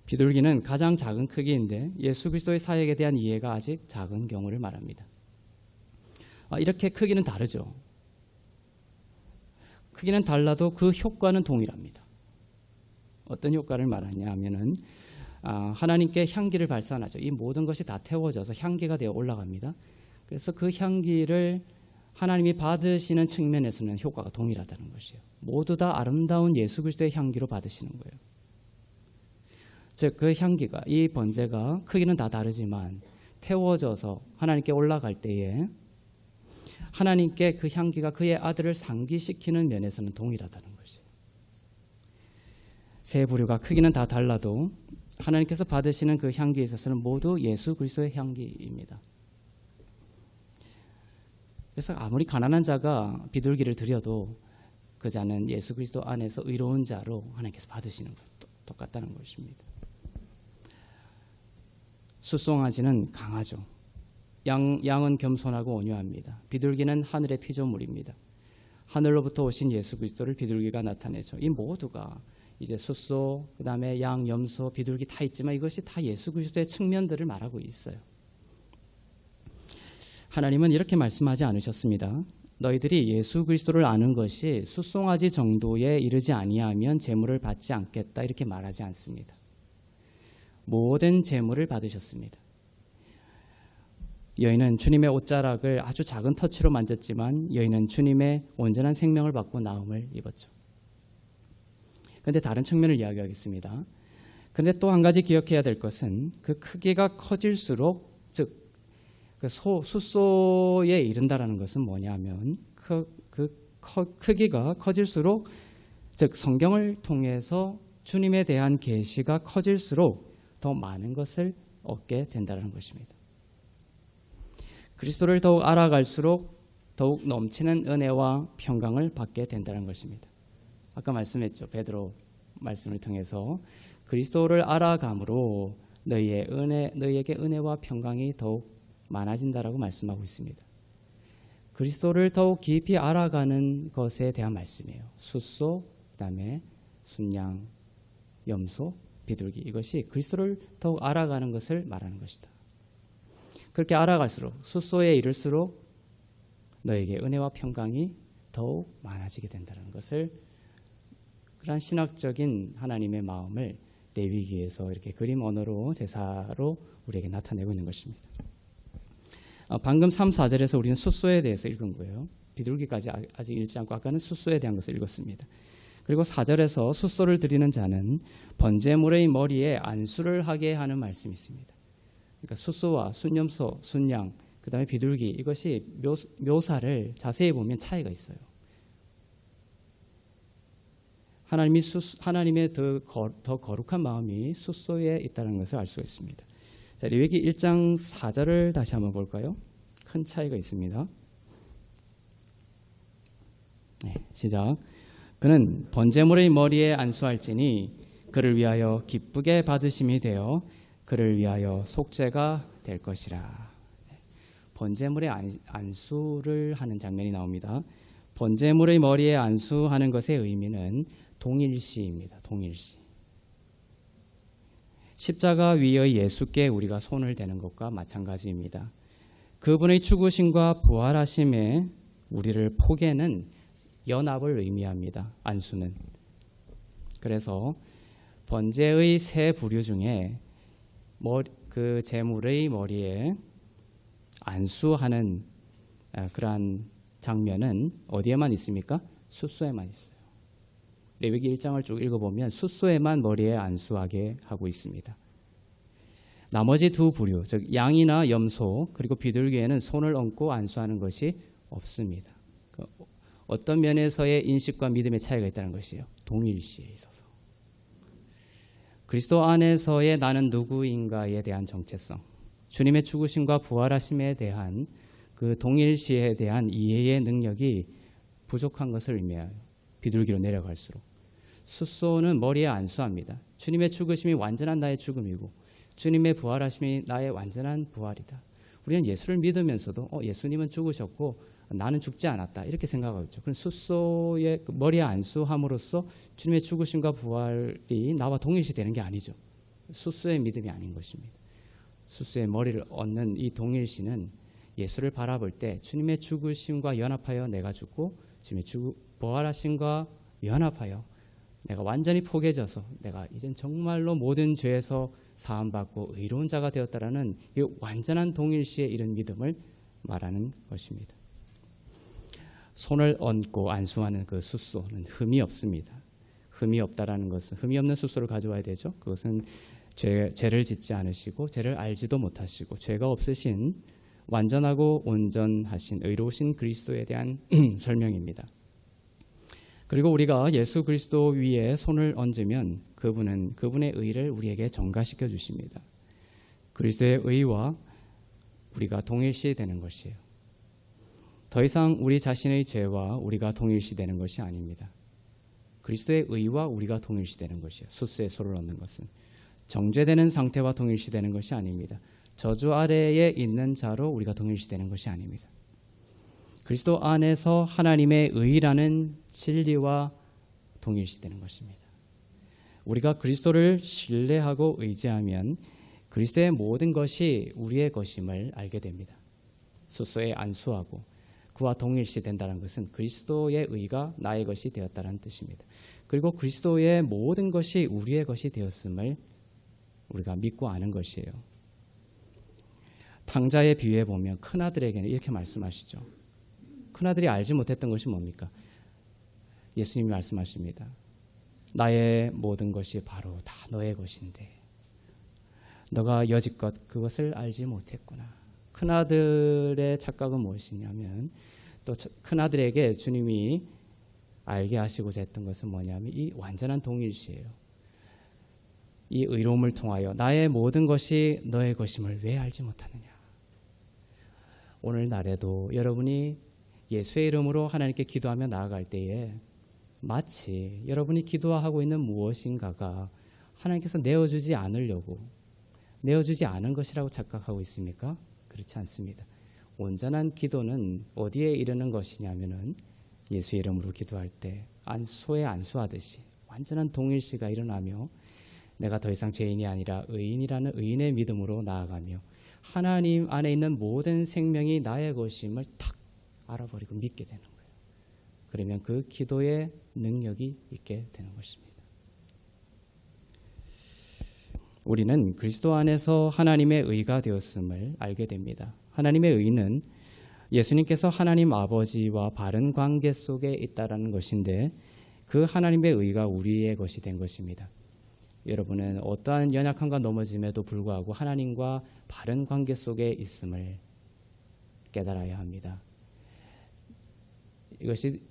비둘기는 가장 작은 크기인데 예수 그리스도의 사역에 대한 이해가 아직 작은 경우를 말합니다. 이렇게 크기는 다르죠. 크기는 달라도 그 효과는 동일합니다. 어떤 효과를 말하냐 하면은 하나님께 향기를 발산하죠. 이 모든 것이 다 태워져서 향기가 되어 올라갑니다. 그래서 그 향기를 하나님이 받으시는 측면에서는 효과가 동일하다는 것이에요. 모두 다 아름다운 예수 그리스도의 향기로 받으시는 거예요. 즉 그 향기가, 이 번제가 크기는 다 다르지만 태워져서 하나님께 올라갈 때에 하나님께 그 향기가 그의 아들을 상기시키는 면에서는 동일하다는 것이에요. 세 부류가 크기는 다 달라도 하나님께서 받으시는 그 향기에 있어서는 모두 예수 그리스도의 향기입니다. 그래서 아무리 가난한 자가 비둘기를 드려도 그 자는 예수 그리스도 안에서 의로운 자로 하나님께서 받으시는 것도 똑같다는 것입니다. 숫송아지는 강하죠. 양은 겸손하고 온유합니다. 비둘기는 하늘의 피조물입니다. 하늘로부터 오신 예수 그리스도를 비둘기가 나타내죠. 이 모두가 이제 숫소, 그 다음에 양, 염소, 비둘기 다 있지만 이것이 다 예수 그리스도의 측면들을 말하고 있어요. 하나님은 이렇게 말씀하지 않으셨습니다. 너희들이 예수 그리스도를 아는 것이 숫송아지 정도에 이르지 아니하면 제물을 받지 않겠다 이렇게 말하지 않습니다. 모든 제물을 받으셨습니다. 여인은 주님의 옷자락을 아주 작은 터치로 만졌지만 여인은 주님의 온전한 생명을 받고 나음을 입었죠. 그런데 다른 측면을 이야기하겠습니다. 그런데 또 한 가지 기억해야 될 것은 그 크기가 커질수록, 즉 그 숫소에 이른다라는 것은 뭐냐면 크기가 커질수록, 즉 성경을 통해서 주님에 대한 계시가 커질수록 더 많은 것을 얻게 된다는 것입니다. 그리스도를 더욱 알아갈수록 더욱 넘치는 은혜와 평강을 받게 된다는 것입니다. 아까 말씀했죠. 베드로 말씀을 통해서 그리스도를 알아감으로 너희에게 은혜와 평강이 더욱 많아진다라고 말씀하고 있습니다. 그리스도를 더욱 깊이 알아가는 것에 대한 말씀이에요. 숫소, 그다음에 순양, 염소, 비둘기, 이것이 그리스도를 더욱 알아가는 것을 말하는 것이다. 그렇게 알아갈수록 숫소에 이를수록 너에게 은혜와 평강이 더욱 많아지게 된다는 것을, 그러한 신학적인 하나님의 마음을 레위기에서 이렇게 그림 언어로 제사로 우리에게 나타내고 있는 것입니다. 방금 3, 4절에서 우리는 숫소에 대해서 읽은 거예요. 비둘기까지 아직 읽지 않고 아까는 숫소에 대한 것을 읽었습니다. 그리고 4절에서 숫소를 드리는 자는 번제물의 머리에 안수를 하게 하는 말씀이 있습니다. 그러니까 숫소와 순염소, 순양, 그 다음에 비둘기, 이것이 묘사를 자세히 보면 차이가 있어요. 하나님의 더 거룩한 마음이 숫소에 있다는 것을 알 수가 있습니다. 자, 레위기 1장 4절을 다시 한번 볼까요? 큰 차이가 있습니다. 네, 시작. 그는 번제물의 머리에 안수할지니 그를 위하여 기쁘게 받으심이 되어 그를 위하여 속죄가 될 것이라. 번제물의 안수를 하는 장면이 나옵니다. 번제물의 머리에 안수하는 것의 의미는 동일시입니다. 동일시. 십자가 위의 예수께 우리가 손을 대는 것과 마찬가지입니다. 그분의 죽으심과 부활하심에 우리를 포개는 연합을 의미합니다. 안수는. 그래서 번제의 세 부류 중에 그 제물의 머리에 안수하는 그러한 장면은 어디에만 있습니까? 숫소에만 있어요. 레위기 1장을 쭉 읽어보면 숫소에만 머리에 안수하게 하고 있습니다. 나머지 두 부류, 즉 양이나 염소 그리고 비둘기에는 손을 얹고 안수하는 것이 없습니다. 어떤 면에서의 인식과 믿음의 차이가 있다는 것이요. 동일시에 있어서. 그리스도 안에서의 나는 누구인가에 대한 정체성, 주님의 죽으심과 부활하심에 대한 그 동일시에 대한 이해의 능력이 부족한 것을 의미해요. 비둘기로 내려갈수록. 숫소는 머리에 안수합니다. 주님의 죽으심이 완전한 나의 죽음이고 주님의 부활하심이 나의 완전한 부활이다. 우리는 예수를 믿으면서도 예수님은 죽으셨고 나는 죽지 않았다 이렇게 생각하고 있죠. 그럼 숫소의 머리에 안수함으로써 주님의 죽으심과 부활이 나와 동일시되는 게 아니죠. 숫소의 믿음이 아닌 것입니다. 숫소의 머리를 얹는 이 동일시는 예수를 바라볼 때 주님의 죽으심과 연합하여 내가 죽고 주님의 부활하심과 연합하여 내가 완전히 포개져서 내가 이젠 정말로 모든 죄에서 사함받고 의로운 자가 되었다라는 이 완전한 동일시에 이른 믿음을 말하는 것입니다. 손을 얹고 안수하는 그 숫소는 흠이 없습니다. 흠이 없다라는 것은 흠이 없는 숫소를 가져와야 되죠. 그것은 죄를 짓지 않으시고 죄를 알지도 못하시고 죄가 없으신 완전하고 온전하신 의로우신 그리스도에 대한 설명입니다. 그리고 우리가 예수 그리스도 위에 손을 얹으면 그분은 그분의 의를 우리에게 전가시켜 주십니다. 그리스도의 의와 우리가 동일시되는 것이에요. 더 이상 우리 자신의 죄와 우리가 동일시되는 것이 아닙니다. 그리스도의 의와 우리가 동일시되는 것이에요. 숫소에 손을 얹는 것은 정죄되는 상태와 동일시되는 것이 아닙니다. 저주 아래에 있는 자로 우리가 동일시되는 것이 아닙니다. 그리스도 안에서 하나님의 의라는 진리와 동일시되는 것입니다. 우리가 그리스도를 신뢰하고 의지하면 그리스도의 모든 것이 우리의 것임을 알게 됩니다. 숫소에 안수하고 그와 동일시된다는 것은 그리스도의 의가 나의 것이 되었다는 뜻입니다. 그리고 그리스도의 모든 것이 우리의 것이 되었음을 우리가 믿고 아는 것이에요. 탕자의 비유에 보면 큰아들에게는 이렇게 말씀하시죠. 큰아들이 알지 못했던 것이 뭡니까? 예수님이 말씀하십니다. 나의 모든 것이 바로 다 너의 것인데 너가 여지껏 그것을 알지 못했구나. 큰아들의 착각은 무엇이냐면 또 큰아들에게 주님이 알게 하시고자 했던 것은 뭐냐면 이 완전한 동일시예요. 이 의로움을 통하여 나의 모든 것이 너의 것임을 왜 알지 못하느냐. 오늘날에도 여러분이 예수의 이름으로 하나님께 기도하며 나아갈 때에 마치 여러분이 기도하고 있는 무엇인가가 하나님께서 내어주지 않으려고 내어주지 않은 것이라고 착각하고 있습니까? 그렇지 않습니다. 온전한 기도는 어디에 이르는 것이냐면은 예수의 이름으로 기도할 때 소에 안수하듯이 완전한 동일시가 일어나며 내가 더 이상 죄인이 아니라 의인이라는 의인의 믿음으로 나아가며 하나님 안에 있는 모든 생명이 나의 것임을 탁 알아버리고 믿게 되는 거예요. 그러면 그 기도의 능력이 있게 되는 것입니다. 우리는 그리스도 안에서 하나님의 의가 되었음을 알게 됩니다. 하나님의 의는 예수님께서 하나님 아버지와 바른 관계 속에 있다라는 것인데 그 하나님의 의가 우리의 것이 된 것입니다. 여러분은 어떠한 연약함과 넘어짐에도 불구하고 하나님과 바른 관계 속에 있음을 깨달아야 합니다. 이것이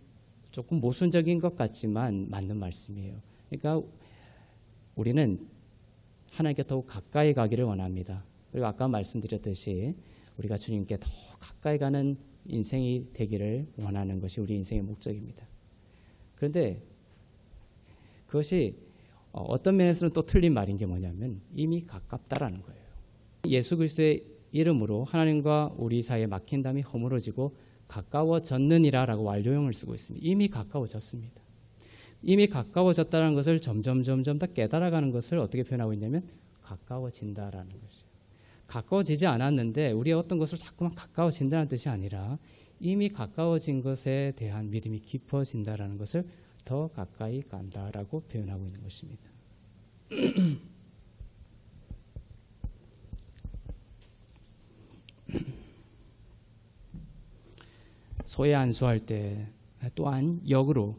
조금 모순적인 것 같지만 맞는 말씀이에요. 그러니까 우리는 하나님께 더욱 가까이 가기를 원합니다. 그리고 아까 말씀드렸듯이 우리가 주님께 더 가까이 가는 인생이 되기를 원하는 것이 우리 인생의 목적입니다. 그런데 그것이 어떤 면에서는 또 틀린 말인 게 뭐냐면 이미 가깝다라는 거예요. 예수 그리스도의 이름으로 하나님과 우리 사이에 막힌 담이 허물어지고 가까워졌느니라라고 완료형을 쓰고 있습니다. 이미 가까워졌습니다. 이미 가까워졌다는 것을 점점 더 깨달아가는 것을 어떻게 표현하고 있냐면 가까워진다라는 것이에요. 가까워지지 않았는데 우리의 어떤 것을 자꾸만 가까워진다는 뜻이 아니라 이미 가까워진 것에 대한 믿음이 깊어진다라는 것을 더 가까이 간다라고 표현하고 있는 것입니다. 소에 안수할 때 또한 역으로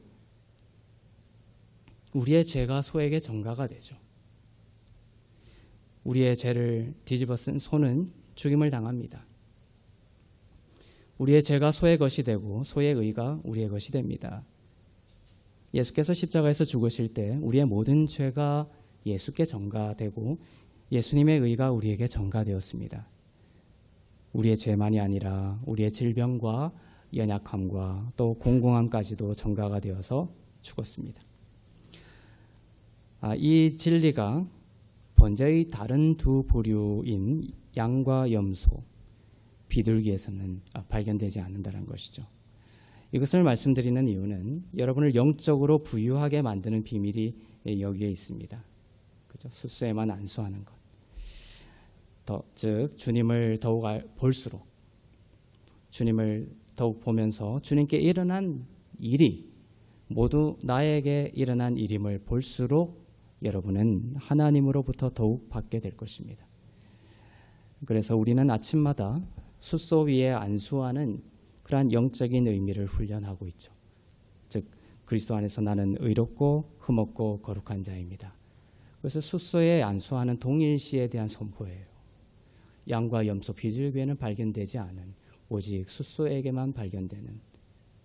우리의 죄가 소에게 전가가 되죠. 우리의 죄를 뒤집어 쓴 소는 죽임을 당합니다. 우리의 죄가 소의 것이 되고 소의 의가 우리의 것이 됩니다. 예수께서 십자가에서 죽으실 때 우리의 모든 죄가 예수께 전가되고 예수님의 의가 우리에게 전가되었습니다. 우리의 죄만이 아니라 우리의 질병과 연약함과 또 공공함까지도 전가가 되어서 죽었습니다. 이 진리가 번제의 다른 두 부류인 양과 염소, 비둘기에서는 발견되지 않는다는 것이죠. 이것을 말씀드리는 이유는 여러분을 영적으로 부유하게 만드는 비밀이 여기에 있습니다. 그죠? 숫소에만 안수하는 것. 즉 주님을 더욱 볼수록 주님을 더욱 보면서 주님께 일어난 일이 모두 나에게 일어난 일임을 볼수록 여러분은 하나님으로부터 더욱 받게 될 것입니다. 그래서 우리는 아침마다 숫소 위에 안수하는 그러한 영적인 의미를 훈련하고 있죠. 즉 그리스도 안에서 나는 의롭고 흠없고 거룩한 자입니다. 그래서 숫소에 안수하는 동일시에 대한 선포예요. 양과 염소, 비둘기에는 발견되지 않은 오직 숫소에게만 발견되는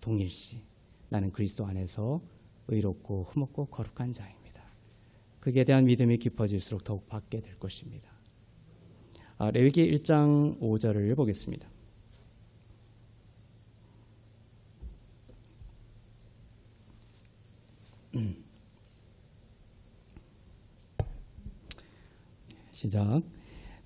동일시. 나는 그리스도 안에서 의롭고 흠없고 거룩한 자입니다. 그에 대한 믿음이 깊어질수록 더욱 받게 될 것입니다. 레위기 1장 5절을 보겠습니다. 시작.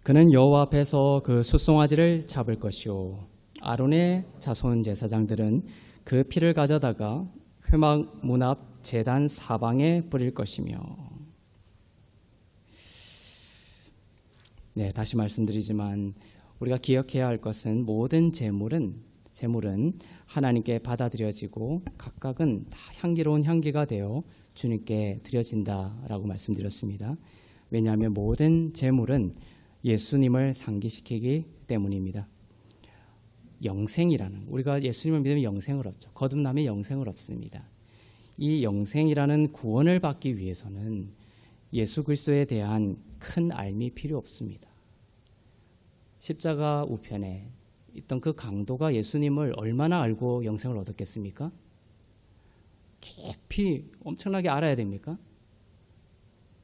그는 여호와 앞에서 그 숫송아지를 잡을 것이요 아론의 자손 제사장들은 그 피를 가져다가 회막 문 앞 제단 사방에 뿌릴 것이며. 네, 다시 말씀드리지만 우리가 기억해야 할 것은 모든 제물은 하나님께 받아들여지고 각각은 다 향기로운 향기가 되어 주님께 드려진다라고 말씀드렸습니다. 왜냐하면 모든 제물은 예수님을 상기시키기 때문입니다. 영생이라는, 우리가 예수님을 믿으면 영생을 얻죠. 거듭남의 영생을 얻습니다. 이 영생이라는 구원을 받기 위해서는 예수 그리스도에 대한 큰 알미 필요 없습니다. 십자가 우편에 있던 그 강도가 예수님을 얼마나 알고 영생을 얻었겠습니까? 깊이 엄청나게 알아야 됩니까?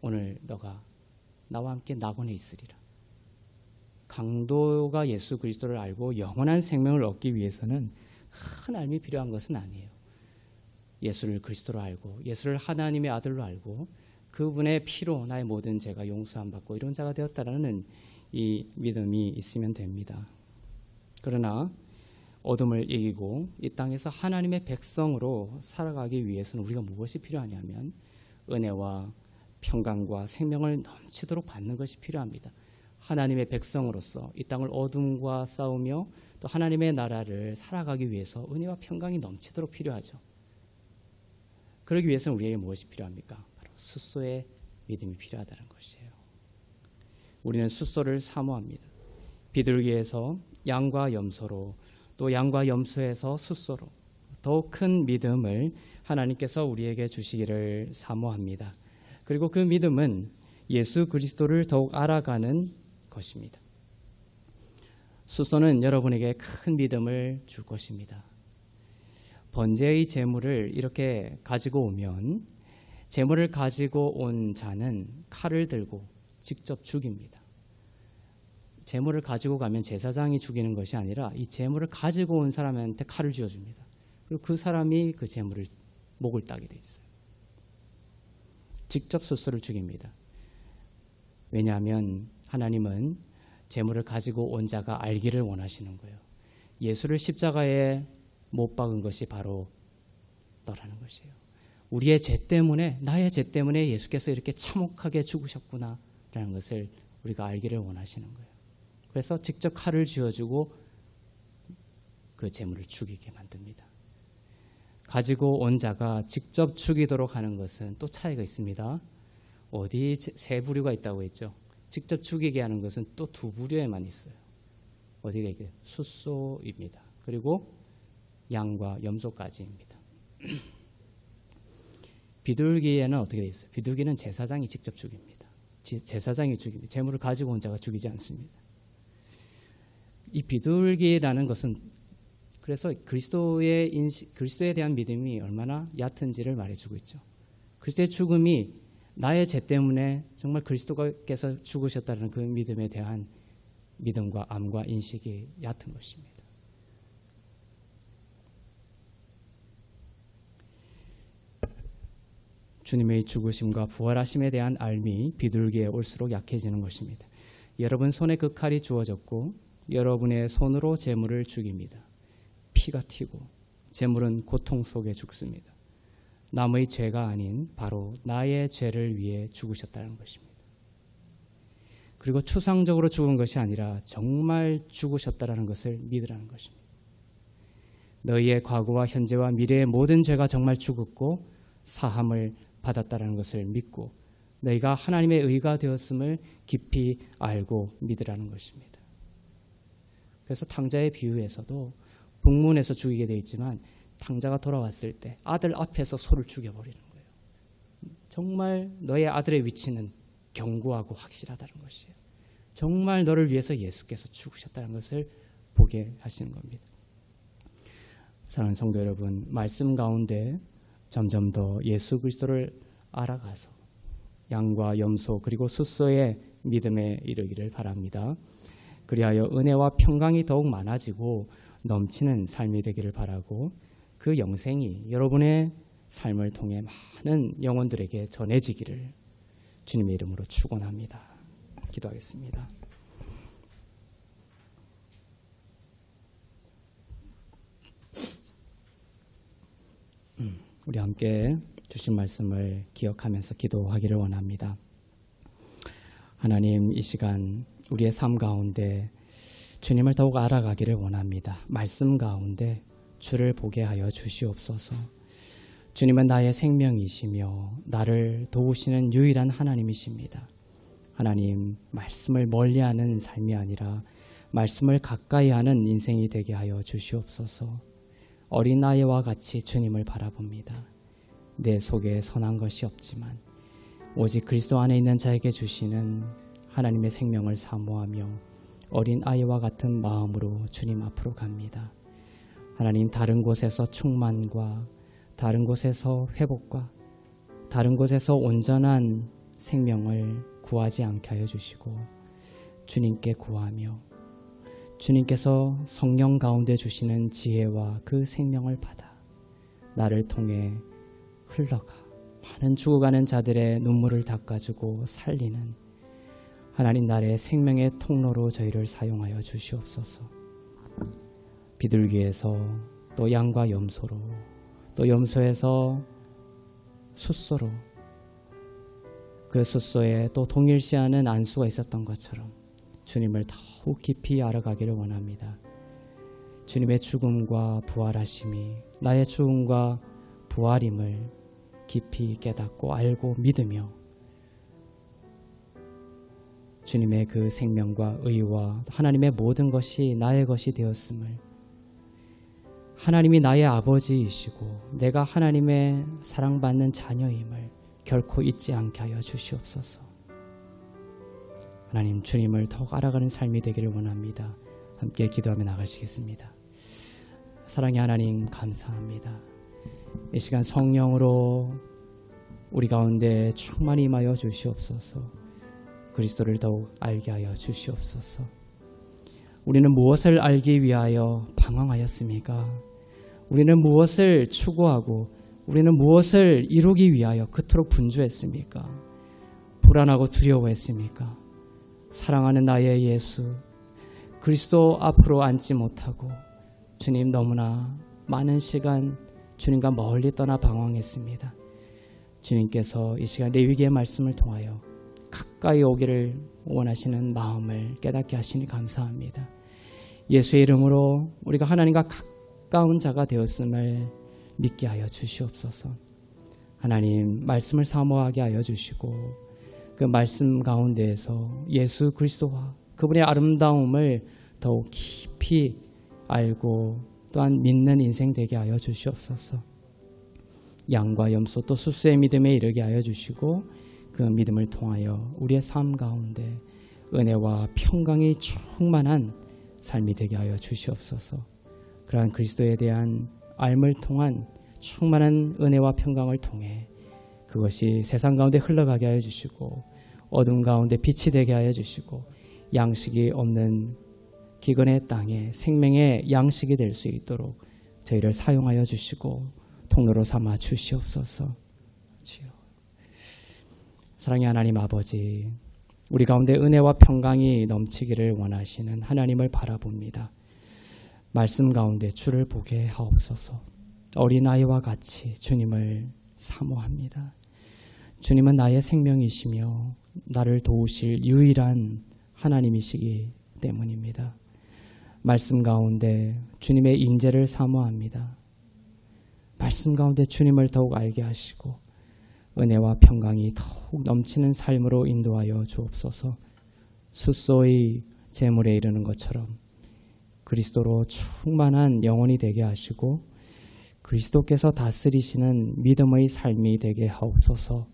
오늘 너가 나와 함께 낙원에 있으리라. 강도가 예수 그리스도를 알고 영원한 생명을 얻기 위해서는 큰 알미 필요한 것은 아니에요. 예수를 그리스도로 알고 예수를 하나님의 아들로 알고 그분의 피로 나의 모든 죄가 용서함 받고 이런 자가 되었다라는 이 믿음이 있으면 됩니다. 그러나 어둠을 이기고 이 땅에서 하나님의 백성으로 살아가기 위해서는 우리가 무엇이 필요하냐면 은혜와 평강과 생명을 넘치도록 받는 것이 필요합니다. 하나님의 백성으로서 이 땅을 어둠과 싸우며 또 하나님의 나라를 살아가기 위해서 은혜와 평강이 넘치도록 필요하죠. 그러기 위해서는 우리에게 무엇이 필요합니까? 바로 숫소의 믿음이 필요하다는 것이에요. 우리는 숫소를 사모합니다. 비둘기에서 양과 염소로 또 양과 염소에서 숫소로 더욱 큰 믿음을 하나님께서 우리에게 주시기를 사모합니다. 그리고 그 믿음은 예수 그리스도를 더욱 알아가는 것입니다. 숫소는 여러분에게 큰 믿음을 줄 것입니다. 번제의 제물을 이렇게 가지고 오면 제물을 가지고 온 자는 칼을 들고 직접 죽입니다. 제물을 가지고 가면 제사장이 죽이는 것이 아니라 이 제물을 가지고 온 사람한테 칼을 쥐어줍니다. 그리고 그 사람이 그 제물을 목을 따게 돼 있어요. 직접 숫소를 죽입니다. 왜냐하면 하나님은 제물을 가지고 온 자가 알기를 원하시는 거예요. 예수를 십자가에 못 박은 것이 바로 너라는 것이에요. 우리의 죄 때문에, 나의 죄 때문에 예수께서 이렇게 참혹하게 죽으셨구나라는 것을 우리가 알기를 원하시는 거예요. 그래서 직접 칼을 쥐어주고 그 제물을 죽이게 만듭니다. 가지고 온 자가 직접 죽이도록 하는 것은 또 차이가 있습니다. 어디 세 부류가 있다고 했죠? 직접 죽이게 하는 것은 또 두 부류에만 있어요. 어디가 있게? 숫소입니다. 그리고 양과 염소까지입니다. 비둘기에는 어떻게 되어 있어요? 비둘기는 제사장이 직접 죽입니다. 제사장이 죽입니다. 제물을 가지고 온 자가 죽이지 않습니다. 이 비둘기라는 것은 그래서 그리스도에 대한 믿음이 얼마나 얕은지를 말해주고 있죠. 그리스도의 죽음이 나의 죄 때문에 정말 그리스도께서 죽으셨다는 그 믿음에 대한 믿음과 암과 인식이 얕은 것입니다. 주님의 죽으심과 부활하심에 대한 알미 비둘기에 올수록 약해지는 것입니다. 여러분 손에 그 칼이 주어졌고 여러분의 손으로 제물을 죽입니다. 피가 튀고 제물은 고통 속에 죽습니다. 남의 죄가 아닌 바로 나의 죄를 위해 죽으셨다는 것입니다. 그리고 추상적으로 죽은 것이 아니라 정말 죽으셨다는 것을 믿으라는 것입니다. 너희의 과거와 현재와 미래의 모든 죄가 정말 죽었고 사함을 받았다는 것을 믿고 너희가 하나님의 의가 되었음을 깊이 알고 믿으라는 것입니다. 그래서 탕자의 비유에서도 북문에서 죽이게 되어 있지만 탕자가 돌아왔을 때 아들 앞에서 소를 죽여버리는 거예요. 정말 너의 아들의 위치는 견고하고 확실하다는 것이에요. 정말 너를 위해서 예수께서 죽으셨다는 것을 보게 하시는 겁니다. 사랑하는 성도 여러분, 말씀 가운데 점점 더 예수 그리스도를 알아가서 양과 염소 그리고 숫소의 믿음에 이르기를 바랍니다. 그리하여 은혜와 평강이 더욱 많아지고 넘치는 삶이 되기를 바라고 그 영생이 여러분의 삶을 통해 많은 영혼들에게 전해지기를 주님의 이름으로 축원합니다. 기도하겠습니다. 우리 함께 주신 말씀을 기억하면서 기도하기를 원합니다. 하나님, 이 시간 우리의 삶 가운데 주님을 더욱 알아가기를 원합니다. 말씀 가운데 주를 보게 하여 주시옵소서. 주님은 나의 생명이시며 나를 도우시는 유일한 하나님이십니다. 하나님, 말씀을 멀리하는 삶이 아니라 말씀을 가까이 하는 인생이 되게 하여 주시옵소서. 어린아이와 같이 주님을 바라봅니다. 내 속에 선한 것이 없지만 오직 그리스도 안에 있는 자에게 주시는 하나님의 생명을 사모하며 어린아이와 같은 마음으로 주님 앞으로 갑니다. 하나님, 다른 곳에서 충만과 다른 곳에서 회복과 다른 곳에서 온전한 생명을 구하지 않게 하여 주시고 주님께 구하며 주님께서 성령 가운데 주시는 지혜와 그 생명을 받아 나를 통해 흘러가 많은 죽어가는 자들의 눈물을 닦아주고 살리는 하나님 나라의 생명의 통로로 저희를 사용하여 주시옵소서. 비둘기에서 또 양과 염소로 또 염소에서 숫소로 그 숫소에 또 동일시하는 안수가 있었던 것처럼 주님을 더욱 깊이 알아가기를 원합니다. 주님의 죽음과 부활하심이 나의 죽음과 부활임을 깊이 깨닫고 알고 믿으며 주님의 그 생명과 의와 하나님의 모든 것이 나의 것이 되었음을 하나님이 나의 아버지이시고 내가 하나님의 사랑받는 자녀임을 결코 잊지 않게 하여 주시옵소서. 하나님 주님을 더욱 알아가는 삶이 되기를 원합니다. 함께 기도하며 나가시겠습니다. 사랑의 하나님 감사합니다. 이 시간 성령으로 우리 가운데 충만히 임하여 주시옵소서. 그리스도를 더욱 알게 하여 주시옵소서. 우리는 무엇을 알기 위하여 방황하였습니까? 우리는 무엇을 추구하고 우리는 무엇을 이루기 위하여 그토록 분주했습니까? 불안하고 두려워했습니까? 사랑하는 나의 예수 그리스도 앞으로 앉지 못하고 주님 너무나 많은 시간 주님과 멀리 떠나 방황했습니다. 주님께서 이 시간 레위기의 말씀을 통하여 가까이 오기를 원하시는 마음을 깨닫게 하시니 감사합니다. 예수의 이름으로 우리가 하나님과 가까운 자가 되었음을 믿게 하여 주시옵소서. 하나님 말씀을 사모하게 하여 주시고 그 말씀 가운데에서 예수 그리스도와 그분의 아름다움을 더욱 깊이 알고 또한 믿는 인생 되게 하여 주시옵소서. 양과 염소 또 숫소의 믿음에 이르게 하여 주시고 그 믿음을 통하여 우리의 삶 가운데 은혜와 평강이 충만한 삶이 되게 하여 주시옵소서. 그러한 그리스도에 대한 알을 통한 충만한 은혜와 평강을 통해 그것이 세상 가운데 흘러가게 하여 주시고 어둠 가운데 빛이 되게 하여 주시고 양식이 없는 기근의 땅에 생명의 양식이 될 수 있도록 저희를 사용하여 주시고 통로로 삼아 주시옵소서. 주여. 사랑의 하나님 아버지, 우리 가운데 은혜와 평강이 넘치기를 원하시는 하나님을 바라봅니다. 말씀 가운데 주를 보게 하옵소서. 어린아이와 같이 주님을 사모합니다. 주님은 나의 생명이시며 나를 도우실 유일한 하나님이시기 때문입니다. 말씀 가운데 주님의 임재를 사모합니다. 말씀 가운데 주님을 더욱 알게 하시고 은혜와 평강이 더욱 넘치는 삶으로 인도하여 주옵소서. 숫소의 재물에 이르는 것처럼 그리스도로 충만한 영혼이 되게 하시고 그리스도께서 다스리시는 믿음의 삶이 되게 하옵소서.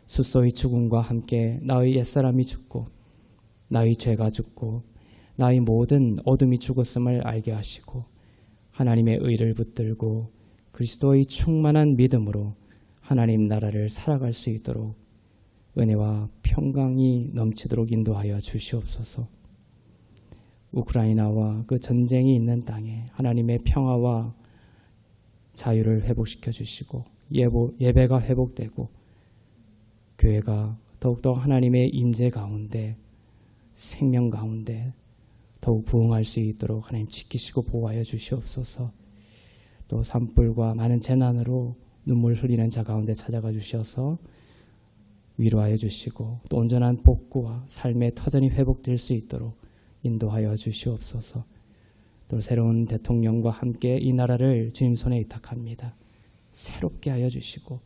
숫소의 죽음과 함께 나의 옛사람이 죽고 나의 죄가 죽고 나의 모든 어둠이 죽었음을 알게 하시고 하나님의 의를 붙들고 그리스도의 충만한 믿음으로 하나님 나라를 살아갈 수 있도록 은혜와 평강이 넘치도록 인도하여 주시옵소서. 우크라이나와 그 전쟁이 있는 땅에 하나님의 평화와 자유를 회복시켜 주시고 예배가 회복되고 교회가 더욱더 하나님의 임재 가운데 생명 가운데 더욱 부흥할 수 있도록 하나님 지키시고 보호하여 주시옵소서. 또 산불과 많은 재난으로 눈물 흘리는 자 가운데 찾아가 주셔서 위로하여 주시고 또 온전한 복구와 삶의 터전이 회복될 수 있도록 인도하여 주시옵소서. 또 새로운 대통령과 함께 이 나라를 주님 손에 의탁합니다. 새롭게 하여 주시고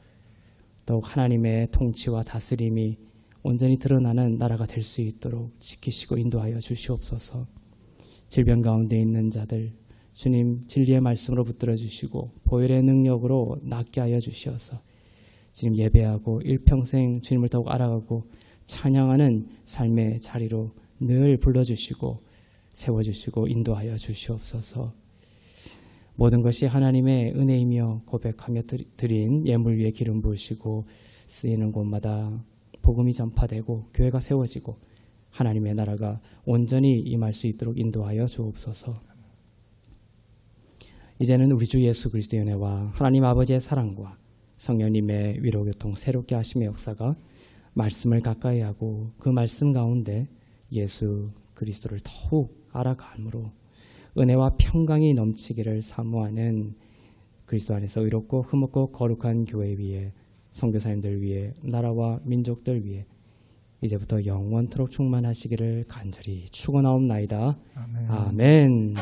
더욱 하나님의 통치와 다스림이 온전히 드러나는 나라가 될 수 있도록 지키시고 인도하여 주시옵소서. 질병 가운데 있는 자들 주님 진리의 말씀으로 붙들어 주시고 보혈의 능력으로 낫게 하여 주시어서 주님 예배하고 일평생 주님을 더욱 알아가고 찬양하는 삶의 자리로 늘 불러주시고 세워주시고 인도하여 주시옵소서. 모든 것이 하나님의 은혜이며 고백하며 드린 예물 위에 기름 부으시고 쓰이는 곳마다 복음이 전파되고 교회가 세워지고 하나님의 나라가 온전히 임할 수 있도록 인도하여 주옵소서. 이제는 우리 주 예수 그리스도의 은혜와 하나님 아버지의 사랑과 성령님의 위로교통 새롭게 하심의 역사가 말씀을 가까이 하고 그 말씀 가운데 예수 그리스도를 더욱 알아감으로 은혜와 평강이 넘치기를 사모하는 그리스도 안에서 의롭고 흠없고 거룩한 교회 위에 선교사님들 위해 나라와 민족들 위해 이제부터 영원토록 충만하시기를 간절히 축원하옵나이다. 아멘.